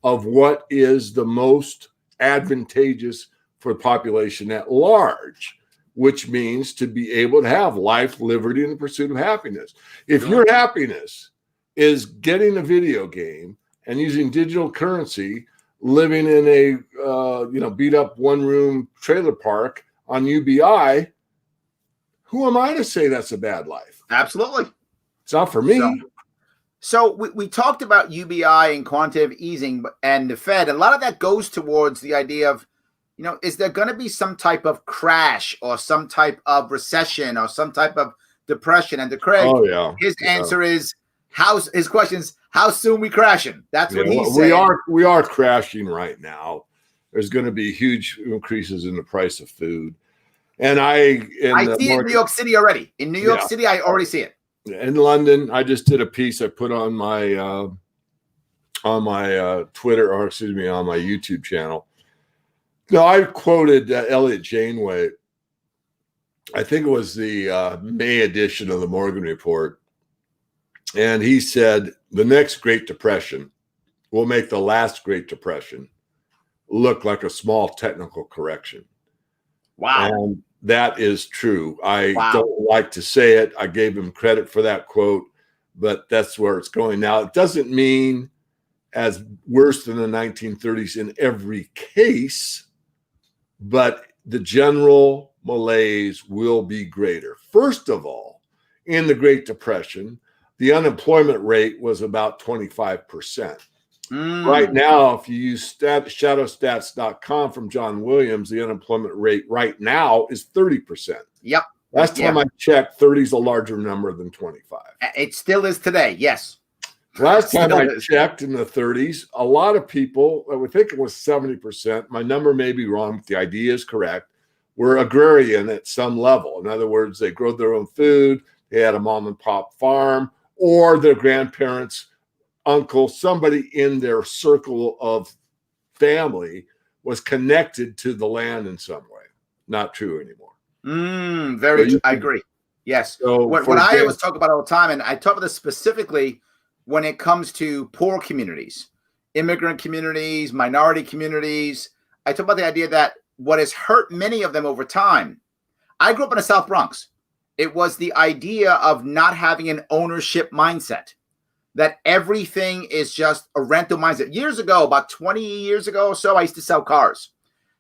of what is the most advantageous for the population at large, which means to be able to have life, liberty, and the pursuit of happiness. If your happiness is getting a video game and using digital currency, living in a beat up one-room trailer park on UBI, who am I to say that's a bad life? Absolutely. It's not for me. So we talked about UBI and quantitative easing and the Fed. A lot of that goes towards the idea of, is there going to be some type of crash or some type of recession or some type of depression? And to Craig, his answer is, his question is, how soon we crashing? That's what he's saying. We are crashing right now. There's going to be huge increases in the price of food. And I see it in New York City already. In New York City, I already see it. In London, I just did a piece I put on my Twitter, or excuse me, on my YouTube channel. No, I quoted Elliot Janeway. I think it was the May edition of the Morgan Report. And he said, the next Great Depression will make the last Great Depression look like a small technical correction. Wow. And that is true. I don't like to say it. I gave him credit for that quote, but that's where it's going. Now, it doesn't mean as worse than the 1930s in every case, but the general malaise will be greater. First of all, in the Great Depression, the unemployment rate was about 25%. Right now, if you use shadowstats.com from John Williams, the unemployment rate right now is 30%. Yep. Last time I checked, 30 is a larger number than 25. It still is today, yes. Last time I checked in the 30s, a lot of people, I would think it was 70%, my number may be wrong, but the idea is correct, were agrarian at some level. In other words, they grew their own food, they had a mom and pop farm, or their grandparents, uncle, somebody in their circle of family was connected to the land in some way. Not true anymore. Very true. I agree. Yes. So what I always talk about all the time, and I talk about this specifically when it comes to poor communities, immigrant communities, minority communities. I talk about the idea that what has hurt many of them over time. I grew up in the South Bronx. It was the idea of not having an ownership mindset, that everything is just a rental mindset. Years ago, about 20 years ago or so, I used to sell cars.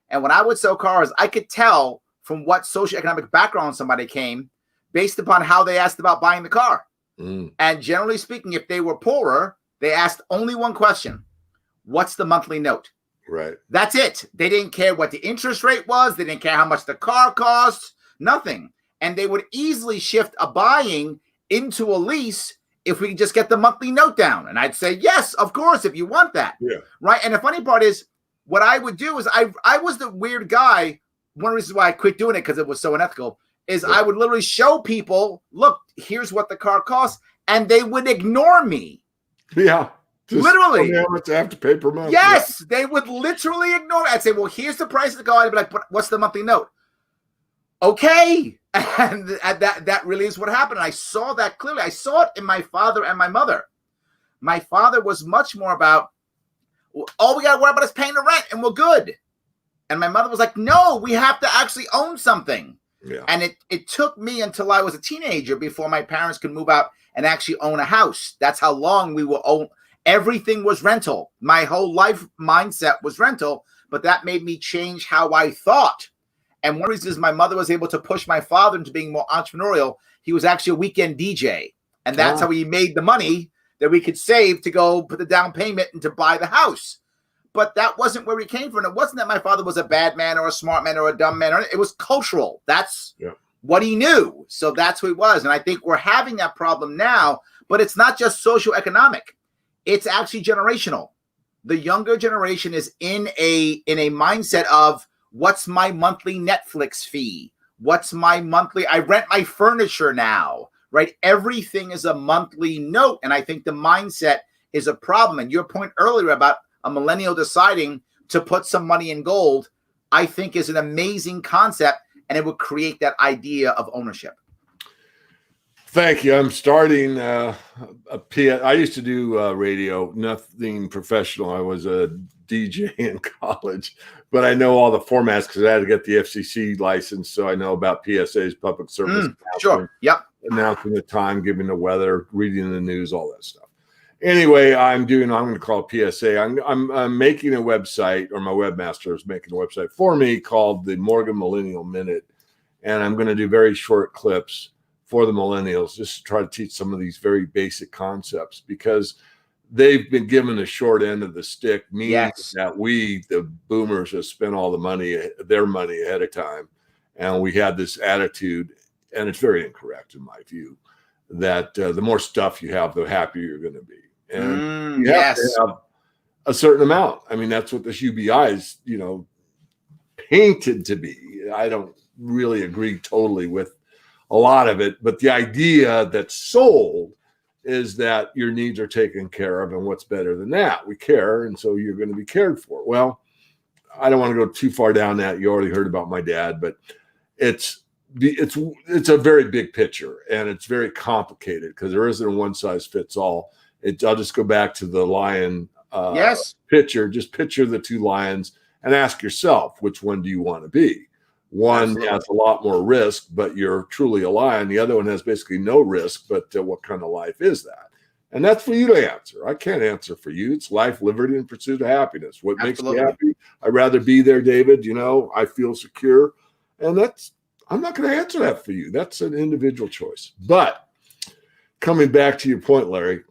And when I would sell cars, I could tell from what socioeconomic background somebody came based upon how they asked about buying the car. And generally speaking, if they were poorer, they asked only one question: what's the monthly note? Right. That's it. They didn't care what the interest rate was. They didn't care how much the car costs. Nothing. And they would easily shift a buying into a lease if we could just get the monthly note down. And I'd say, yes, of course, if you want that. Yeah. Right. And the funny part is, what I would do is I was the weird guy. One of the reasons why I quit doing it, because it was so unethical, is I would literally show people, look, here's what the car costs, and they would ignore me. Yeah. Literally. How much I have to pay per month. Yes, they would literally ignore me. I'd say, well, here's the price of the car. I'd be like, what's the monthly note? Okay. And that really is what happened. I saw that clearly. I saw it in my father and my mother. My father was much more about, all we got to worry about is paying the rent and we're good. And my mother was like, no, we have to actually own something. Yeah. And it took me until I was a teenager before my parents could move out and actually own a house. That's how long we were own. Everything was rental. My whole life mindset was rental, but that made me change how I thought. And one reason is my mother was able to push my father into being more entrepreneurial. He was actually a weekend DJ. And that's how he made the money that we could save to go put the down payment and to buy the house. But that wasn't where he came from. It wasn't that my father was a bad man or a smart man or a dumb man. It was cultural. That's what he knew. So that's who he was. And I think we're having that problem now, but it's not just socioeconomic. It's actually generational. The younger generation is in a mindset of, what's my monthly Netflix fee? What's my monthly, I rent my furniture now, right? Everything is a monthly note. And I think the mindset is a problem. And your point earlier about a millennial deciding to put some money in gold, I think is an amazing concept, and it would create that idea of ownership. Thank you. I'm starting I used to do radio, nothing professional. I was a DJ in college, but I know all the formats because I had to get the FCC license. So I know about PSAs, public service. Sure. Yep. Announcing the time, giving the weather, reading the news, all that stuff. Anyway, I'm going to call it PSA. I'm making a website, or my webmaster is making a website for me called the Morgan Millennial Minute. And I'm going to do very short clips for the millennials, just to try to teach some of these very basic concepts, because they've been given the short end of the stick, meaning that we, the boomers, have spent all the money, their money ahead of time. And we had this attitude, and it's very incorrect in my view, that the more stuff you have, the happier you're going to be. And you have to have a certain amount. I mean, that's what this UBI is, painted to be. I don't really agree totally with a lot of it, but the idea that's sold is that your needs are taken care of, and what's better than that? We care, and so you're going to be cared for. Well, I don't want to go too far down that. You already heard about my dad, but it's a very big picture, and it's very complicated because there isn't a one size fits all. I'll just go back to the lion picture. Just picture the two lions and ask yourself, which one do you want to be? One has a lot more risk, but you're truly a lion. The other one has basically no risk, but what kind of life is that? And that's for you to answer. I can't answer for you. It's life, liberty, and pursuit of happiness. What makes me happy? I'd rather be there, David. I feel secure. And I'm not going to answer that for you. That's an individual choice. But coming back to your point, Larry,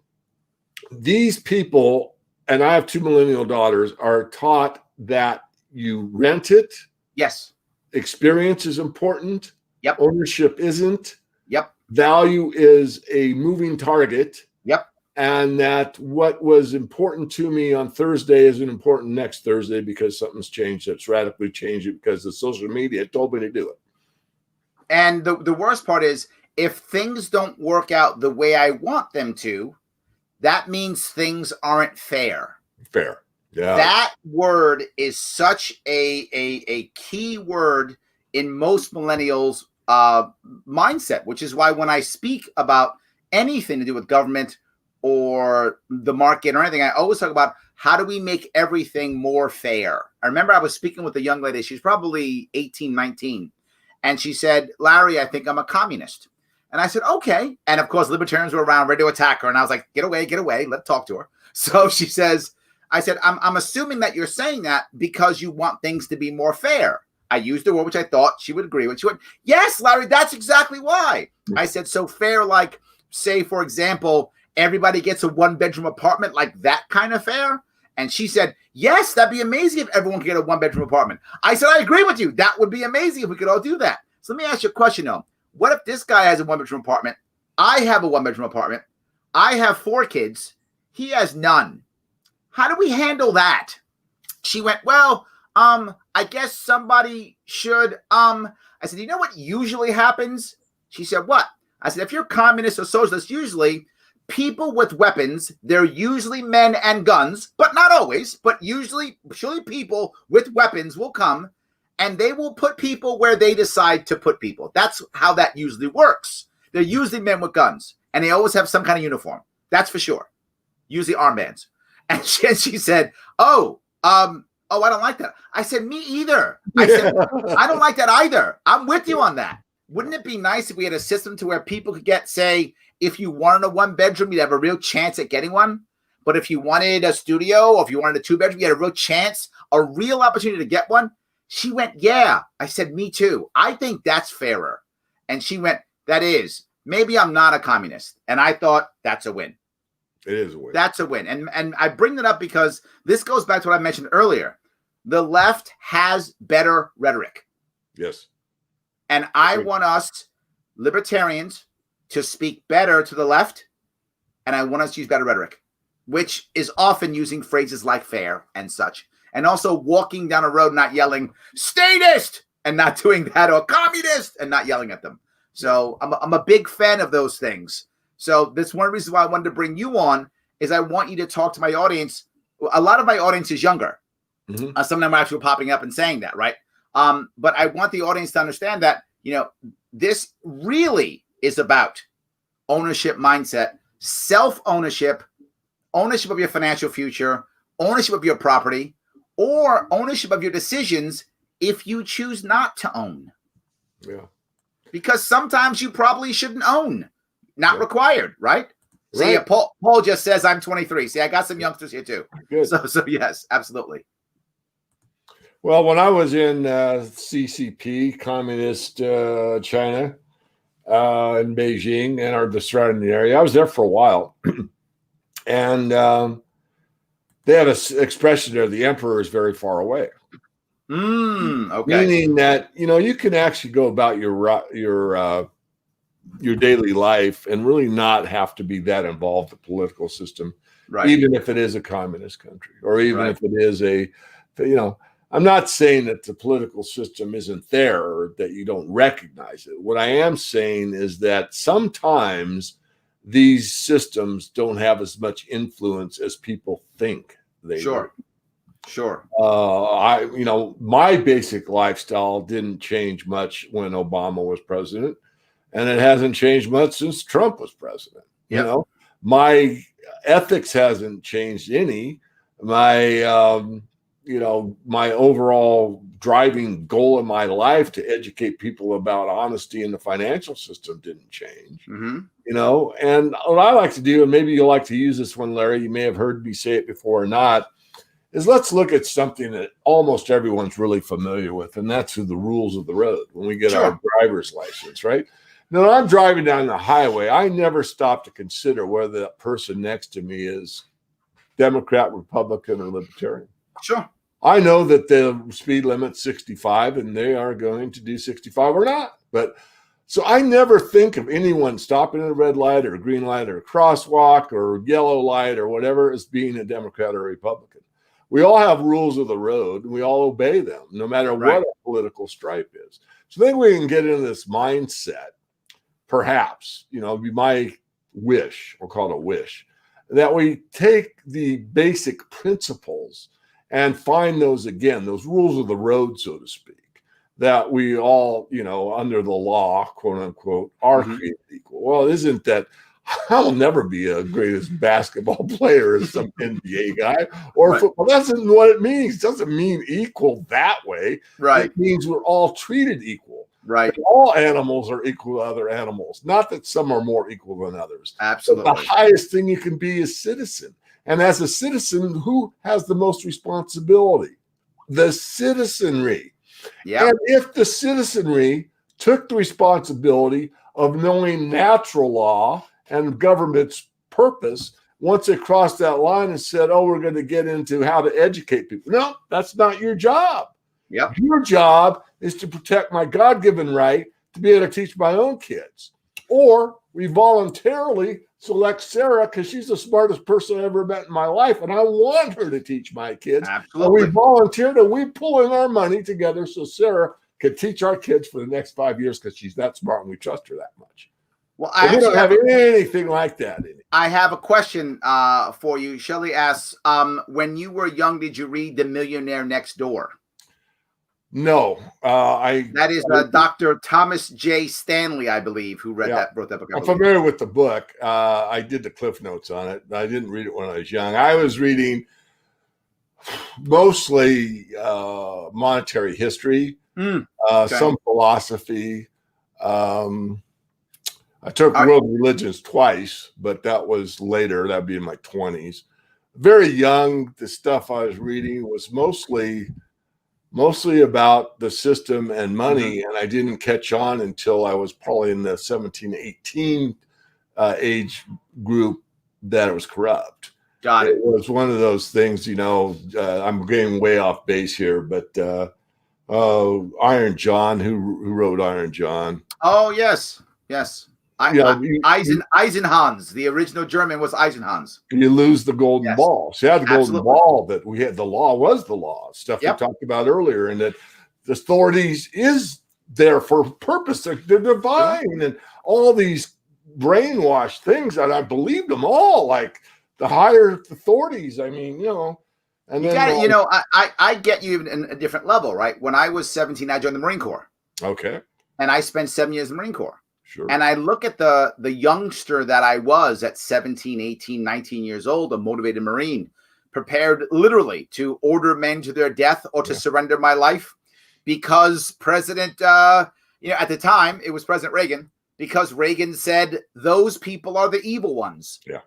these people, and I have two millennial daughters, are taught that you rent it. Yes. Experience is important. Yep. Ownership isn't. Yep. Value is a moving target. Yep. and that what was important to me on Thursday isn't important next Thursday because something's changed. It's radically changed it because the social media told me to do it. And the worst part is, if things don't work out the way I want them to, that means things aren't fair. Fair. Yeah. That word is such a key word in most millennials' mindset, which is why when I speak about anything to do with government or the market or anything, I always talk about how do we make everything more fair. I remember I was speaking with a young lady. She's probably 18, 19. And she said, Larry, I think I'm a communist. And I said, okay. And of course, libertarians were around ready to attack her. And I was like, get away, let's talk to her. So she says, I said, I'm assuming that you're saying that because you want things to be more fair. I used the word which I thought she would agree with. She went, yes, Larry, that's exactly why. I said, so fair, like, say, for example, everybody gets a 1-bedroom apartment, like that kind of fair? And she said, yes, that'd be amazing if everyone could get a 1-bedroom apartment. I said, I agree with you. That would be amazing if we could all do that. So let me ask you a question, though. What if this guy has a 1-bedroom apartment? I have a 1-bedroom apartment. I have 4 kids. He has none. How do we handle that? She went, well, I guess somebody should, I said, you know what usually happens? She said, what? I said, if you're communist or socialist, usually people with weapons, they're usually men and guns, but not always, but usually people with weapons will come and they will put people where they decide to put people. That's how that usually works. They're usually men with guns and they always have some kind of uniform. That's for sure. Usually armbands. And she said, I don't like that. I said, me either. I said, I don't like that either. I'm with you on that. Wouldn't it be nice if we had a system to where people could get, say, if you wanted a 1-bedroom, you'd have a real chance at getting one. But if you wanted a studio or if you wanted a 2-bedroom, you had a real chance, a real opportunity to get one. She went, yeah. I said, me too. I think that's fairer. And she went, that is. Maybe I'm not a communist. And I thought, that's a win. It is a win. That's a win. And I bring that up because this goes back to what I mentioned earlier. The left has better rhetoric. Yes. And I want us libertarians to speak better to the left. And I want us to use better rhetoric, which is often using phrases like fair and such. And also walking down a road, not yelling statist and not doing that, or communist and not yelling at them. So I'm a big fan of those things. So that's one reason why I wanted to bring you on is I want you to talk to my audience. A lot of my audience is younger. Mm-hmm. Some of them are actually popping up and saying that, right? But I want the audience to understand that, this really is about ownership mindset, self-ownership, ownership of your financial future, ownership of your property, or ownership of your decisions if you choose not to own. Yeah. Because sometimes you probably shouldn't own. Not required, right? See, right. Paul just says I'm 23. See, I got some youngsters here too. Good. So yes, absolutely. Well, when I was in CCP, Communist China, in Beijing and the surrounding area, I was there for a while. And they have an expression there, the emperor is very far away. Okay. Meaning that, you can actually go about your daily life and really not have to be that involved in the political system, right? Even if it is a communist country, or even if it is I'm not saying that the political system isn't there or that you don't recognize it. What I am saying is that sometimes these systems don't have as much influence as people think they do. Sure. My basic lifestyle didn't change much when Obama was president. And it hasn't changed much since Trump was president. Yep. My ethics hasn't changed any. My, my overall driving goal in my life to educate people about honesty in the financial system didn't change. Mm-hmm. And what I like to do, and maybe you'll like to use this one, Larry, you may have heard me say it before or not, is let's look at something that almost everyone's really familiar with, and that's the rules of the road when we get our driver's license, right? Now, when I'm driving down the highway, I never stop to consider whether that person next to me is Democrat, Republican, or Libertarian. Sure. I know that the speed limit's 65, and they are going to do 65 or not. But So I never think of anyone stopping at a red light or a green light or a crosswalk or yellow light or whatever as being a Democrat or Republican. We all have rules of the road and we all obey them, no matter what our political stripe is. So I think we can get into this mindset, perhaps, be my wish, we'll call it a wish, that we take the basic principles and find those rules of the road, so to speak, that we all, under the law, quote unquote, are created equal. Well, isn't that I'll never be a greatest basketball player as some NBA guy or football. That's what it means. It doesn't mean equal that way. Right. It means we're all treated equal. Right. And all animals are equal to other animals. Not that some are more equal than others. Absolutely. But the highest thing you can be is citizen. And as a citizen, who has the most responsibility? The citizenry. Yeah. And if the citizenry took the responsibility of knowing natural law and government's purpose, once they crossed that line and said, oh, we're going to get into how to educate people. No, that's not your job. Yep. Your job is to protect my God-given right to be able to teach my own kids. Or we voluntarily select Sarah because she's the smartest person I ever met in my life, and I want her to teach my kids. Absolutely. And we volunteered, and we pulling our money together so Sarah could teach our kids for the next 5 years because she's that smart and we trust her that much. Well, we don't have anything like that. I have a question for you. Shelley asks, when you were young, did you read The Millionaire Next Door? No. That is Dr. Thomas J. Stanley, I believe, who wrote that book. I'm familiar with the book. I did the Cliff Notes on it. I didn't read it when I was young. I was reading mostly monetary history, some philosophy. I took world religions twice, but that was later. That'd be in my 20s. Very young, the stuff I was reading was mostly about the system and money, and I didn't catch on until I was probably in the 17, 18 age group that it was corrupt. Got it. It was one of those things, I'm getting way off base here, but Iron John, who wrote Iron John? Oh, yes. Eisenhans. The original German was Eisenhans. You lose the golden ball. So you had the golden ball that we had. The law was the law. Stuff we talked about earlier, and that the authorities is there for purpose. They're divine, and all these brainwashed things. And I believed them all, like the higher authorities. I mean, and you got it. I get you in a different level, right? When I was 17, I joined the Marine Corps. Okay. And I spent 7 years in the Marine Corps. Sure. And I look at the youngster that I was at 17, 18, 19 years old, a motivated Marine, prepared literally to order men to their death or to surrender my life because President, at the time, it was President Reagan, because Reagan said those people are the evil ones. Yeah.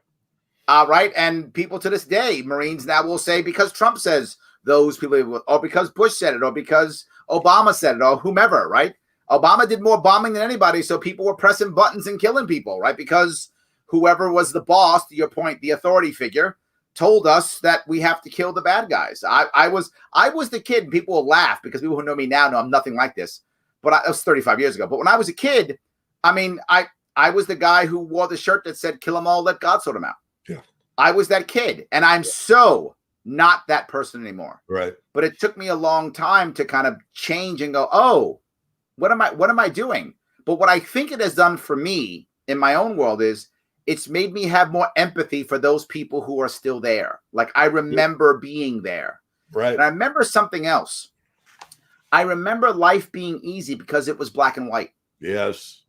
Right. And people to this day, Marines now will say because Trump says those people, or because Bush said it, or because Obama said it, or whomever, right? Obama did more bombing than anybody, so people were pressing buttons and killing people, right? Because whoever was the boss, to your point, the authority figure, told us that we have to kill the bad guys. I was the kid, and people will laugh because people who know me now know I'm nothing like this. But it was 35 years ago. But when I was a kid, I mean, I was the guy who wore the shirt that said, kill them all, let God sort them out. Yeah. I was that kid, and I'm so not that person anymore. Right. But it took me a long time to kind of change and go, oh, what am I doing? But what I think it has done for me in my own world is it's made me have more empathy for those people who are still there. Like I remember being there. Right. And I remember something else. I remember life being easy because it was black and white. Yes.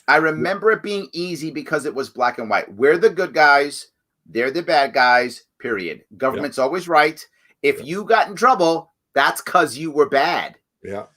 I remember it being easy because it was black and white. We're the good guys. They're the bad guys, period. Government's always right. If you got in trouble, that's because you were bad. Yeah.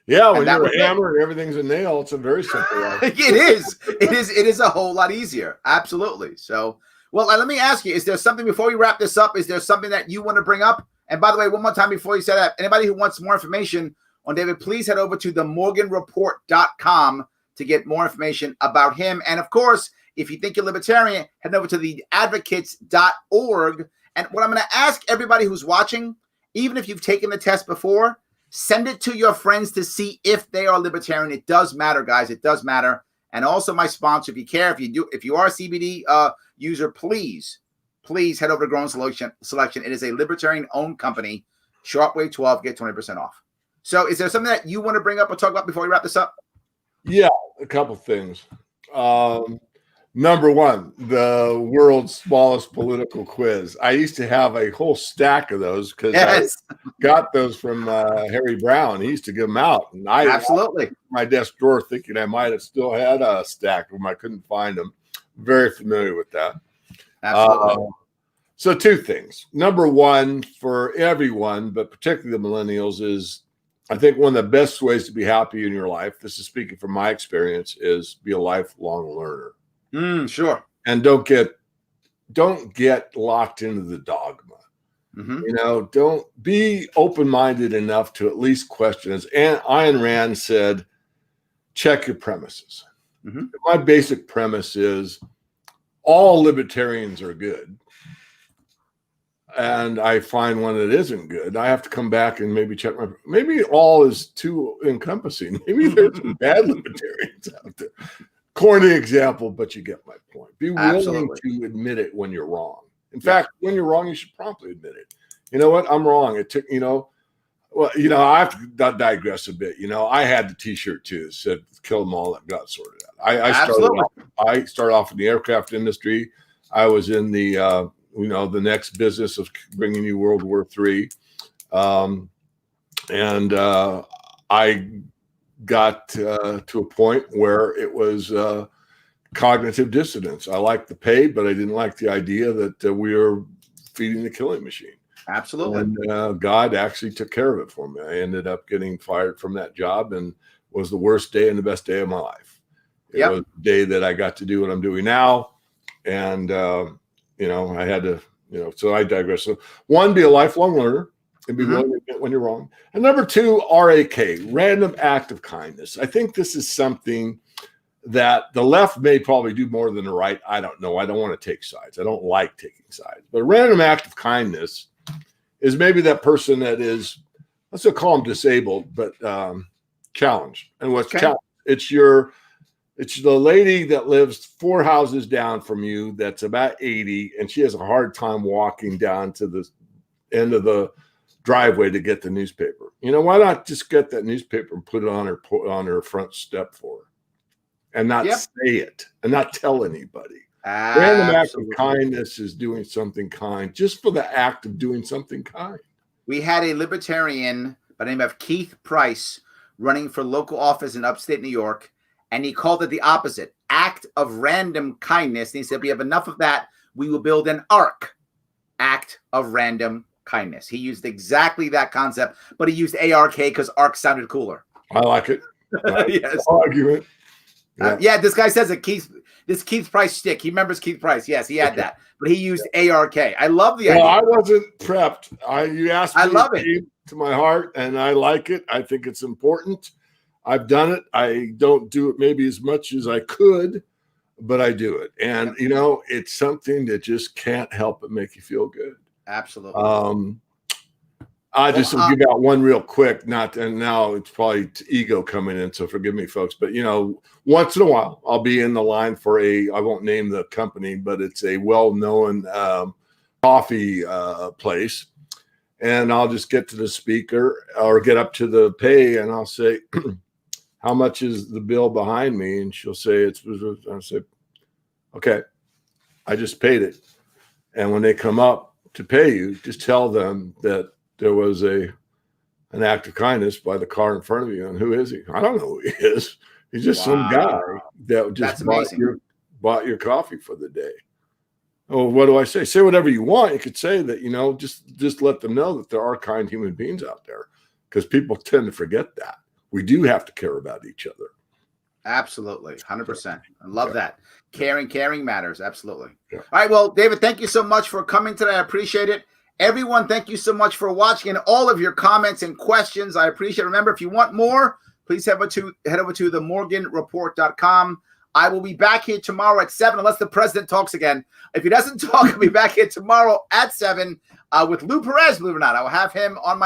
Yeah, when you're a hammer and everything's a nail, it's a very simple life. It is a whole lot easier. Absolutely. So, well, let me ask you, is there something before we wrap this up? Is there something that you want to bring up? And by the way, one more time before you say that, anybody who wants more information on David, please head over to themorganreport.com to get more information about him. And of course, if you think you're libertarian, head over to theadvocates.org. And what I'm going to ask everybody who's watching, even if you've taken the test before, Send it to your friends to see if they are libertarian. It does matter, guys. It does matter. And also my sponsor, if you care, if you are a CBD user, please head over to Growing Selection. It is a libertarian-owned company. Sharpe Way 12, get 20% off. So is there something that you want to bring up or talk about before we wrap this up? Yeah, a couple things. Number one, the world's smallest political quiz. I used to have a whole stack of those because I got those from Harry Brown. He used to give them out. And I absolutely my desk drawer thinking I might have still had a stack of them. I couldn't find them. Very familiar with that. Absolutely. So two things. Number one, for everyone, but particularly the millennials, is I think one of the best ways to be happy in your life, this is speaking from my experience, is be a lifelong learner. Sure. And don't get locked into the dogma. Don't be open-minded enough to at least question. As Ayn Rand said, check your premises. My basic premise is all libertarians are good. And I find one that isn't good, I have to come back and maybe check maybe all is too encompassing. Maybe there's some bad libertarians out there. Corny example, but you get my point. Be willing to admit it when you're wrong. In fact, when you're wrong, you should promptly admit it. You know what? I'm wrong. It took, I have to digress a bit. I had the T-shirt too that said "Kill them all" that got sorted out. I started off in the aircraft industry. I was in the the next business of bringing you World War III, and I got to a point where it was cognitive dissonance. I liked the pay, but I didn't like the idea that we were feeding the killing machine. Absolutely. And God actually took care of it for me. I ended up getting fired from that job, and was the worst day and the best day of my life. It was the day that I got to do what I'm doing now. And, I had to, so I digress. So one, be a lifelong learner and be willing to admit when you're wrong. And number two, RAK, random act of kindness. I think this is something that the left may probably do more than the right. I don't know. I don't want to take sides. I don't like taking sides. But a random act of kindness is maybe that person that is, let's not call them disabled, but challenged. And what's challenged? It's the lady that lives 4 houses down from you that's about 80, and she has a hard time walking down to the end of the driveway to get the newspaper. Why not just get that newspaper and put it on her front step for her, and not say it and not tell anybody? Random act of kindness is doing something kind just for the act of doing something kind. We had a libertarian by the name of Keith Price running for local office in upstate New York, and he called it the opposite, act of random kindness. And he said, we have enough of that. We will build an ARC, act of random kindness. He used exactly that concept, but he used ARK because ARC sounded cooler. I like it. Yes. Argument. This guy says that this Keith Price stick. He remembers Keith Price. Yes, he had that, but he used ARK. I love the idea. I wasn't prepped. You asked me. I love it to my heart, and I like it. I think it's important. I've done it. I don't do it maybe as much as I could, but I do it. And, it's something that just can't help but make you feel good. Absolutely. I just will give out one real quick, and now it's probably ego coming in, so forgive me, folks. But, once in a while, I'll be in the line for I won't name the company, but it's a well-known coffee place. And I'll just get to the speaker or get up to the pay, and I'll say, how much is the bill behind me? And she'll say, I'll say, okay, I just paid it. And when they come up to pay you, just tell them that there was an act of kindness by the car in front of you. And who is he? I don't know who he is. He's just some guy that just bought your coffee for the day. Oh, what do I say? Say whatever you want. You could say that, just let them know that there are kind human beings out there, because people tend to forget that. We do have to care about each other. Absolutely. 100%. I love that. Caring matters. Absolutely. Yeah. All right. Well, David, thank you so much for coming today. I appreciate it. Everyone, thank you so much for watching and all of your comments and questions. I appreciate it. Remember, if you want more, please head over to themorganreport.com. I will be back here tomorrow at 7, unless the president talks again. If he doesn't talk, I'll be back here tomorrow at 7 with Lou Perez, believe it or not. I will have him on my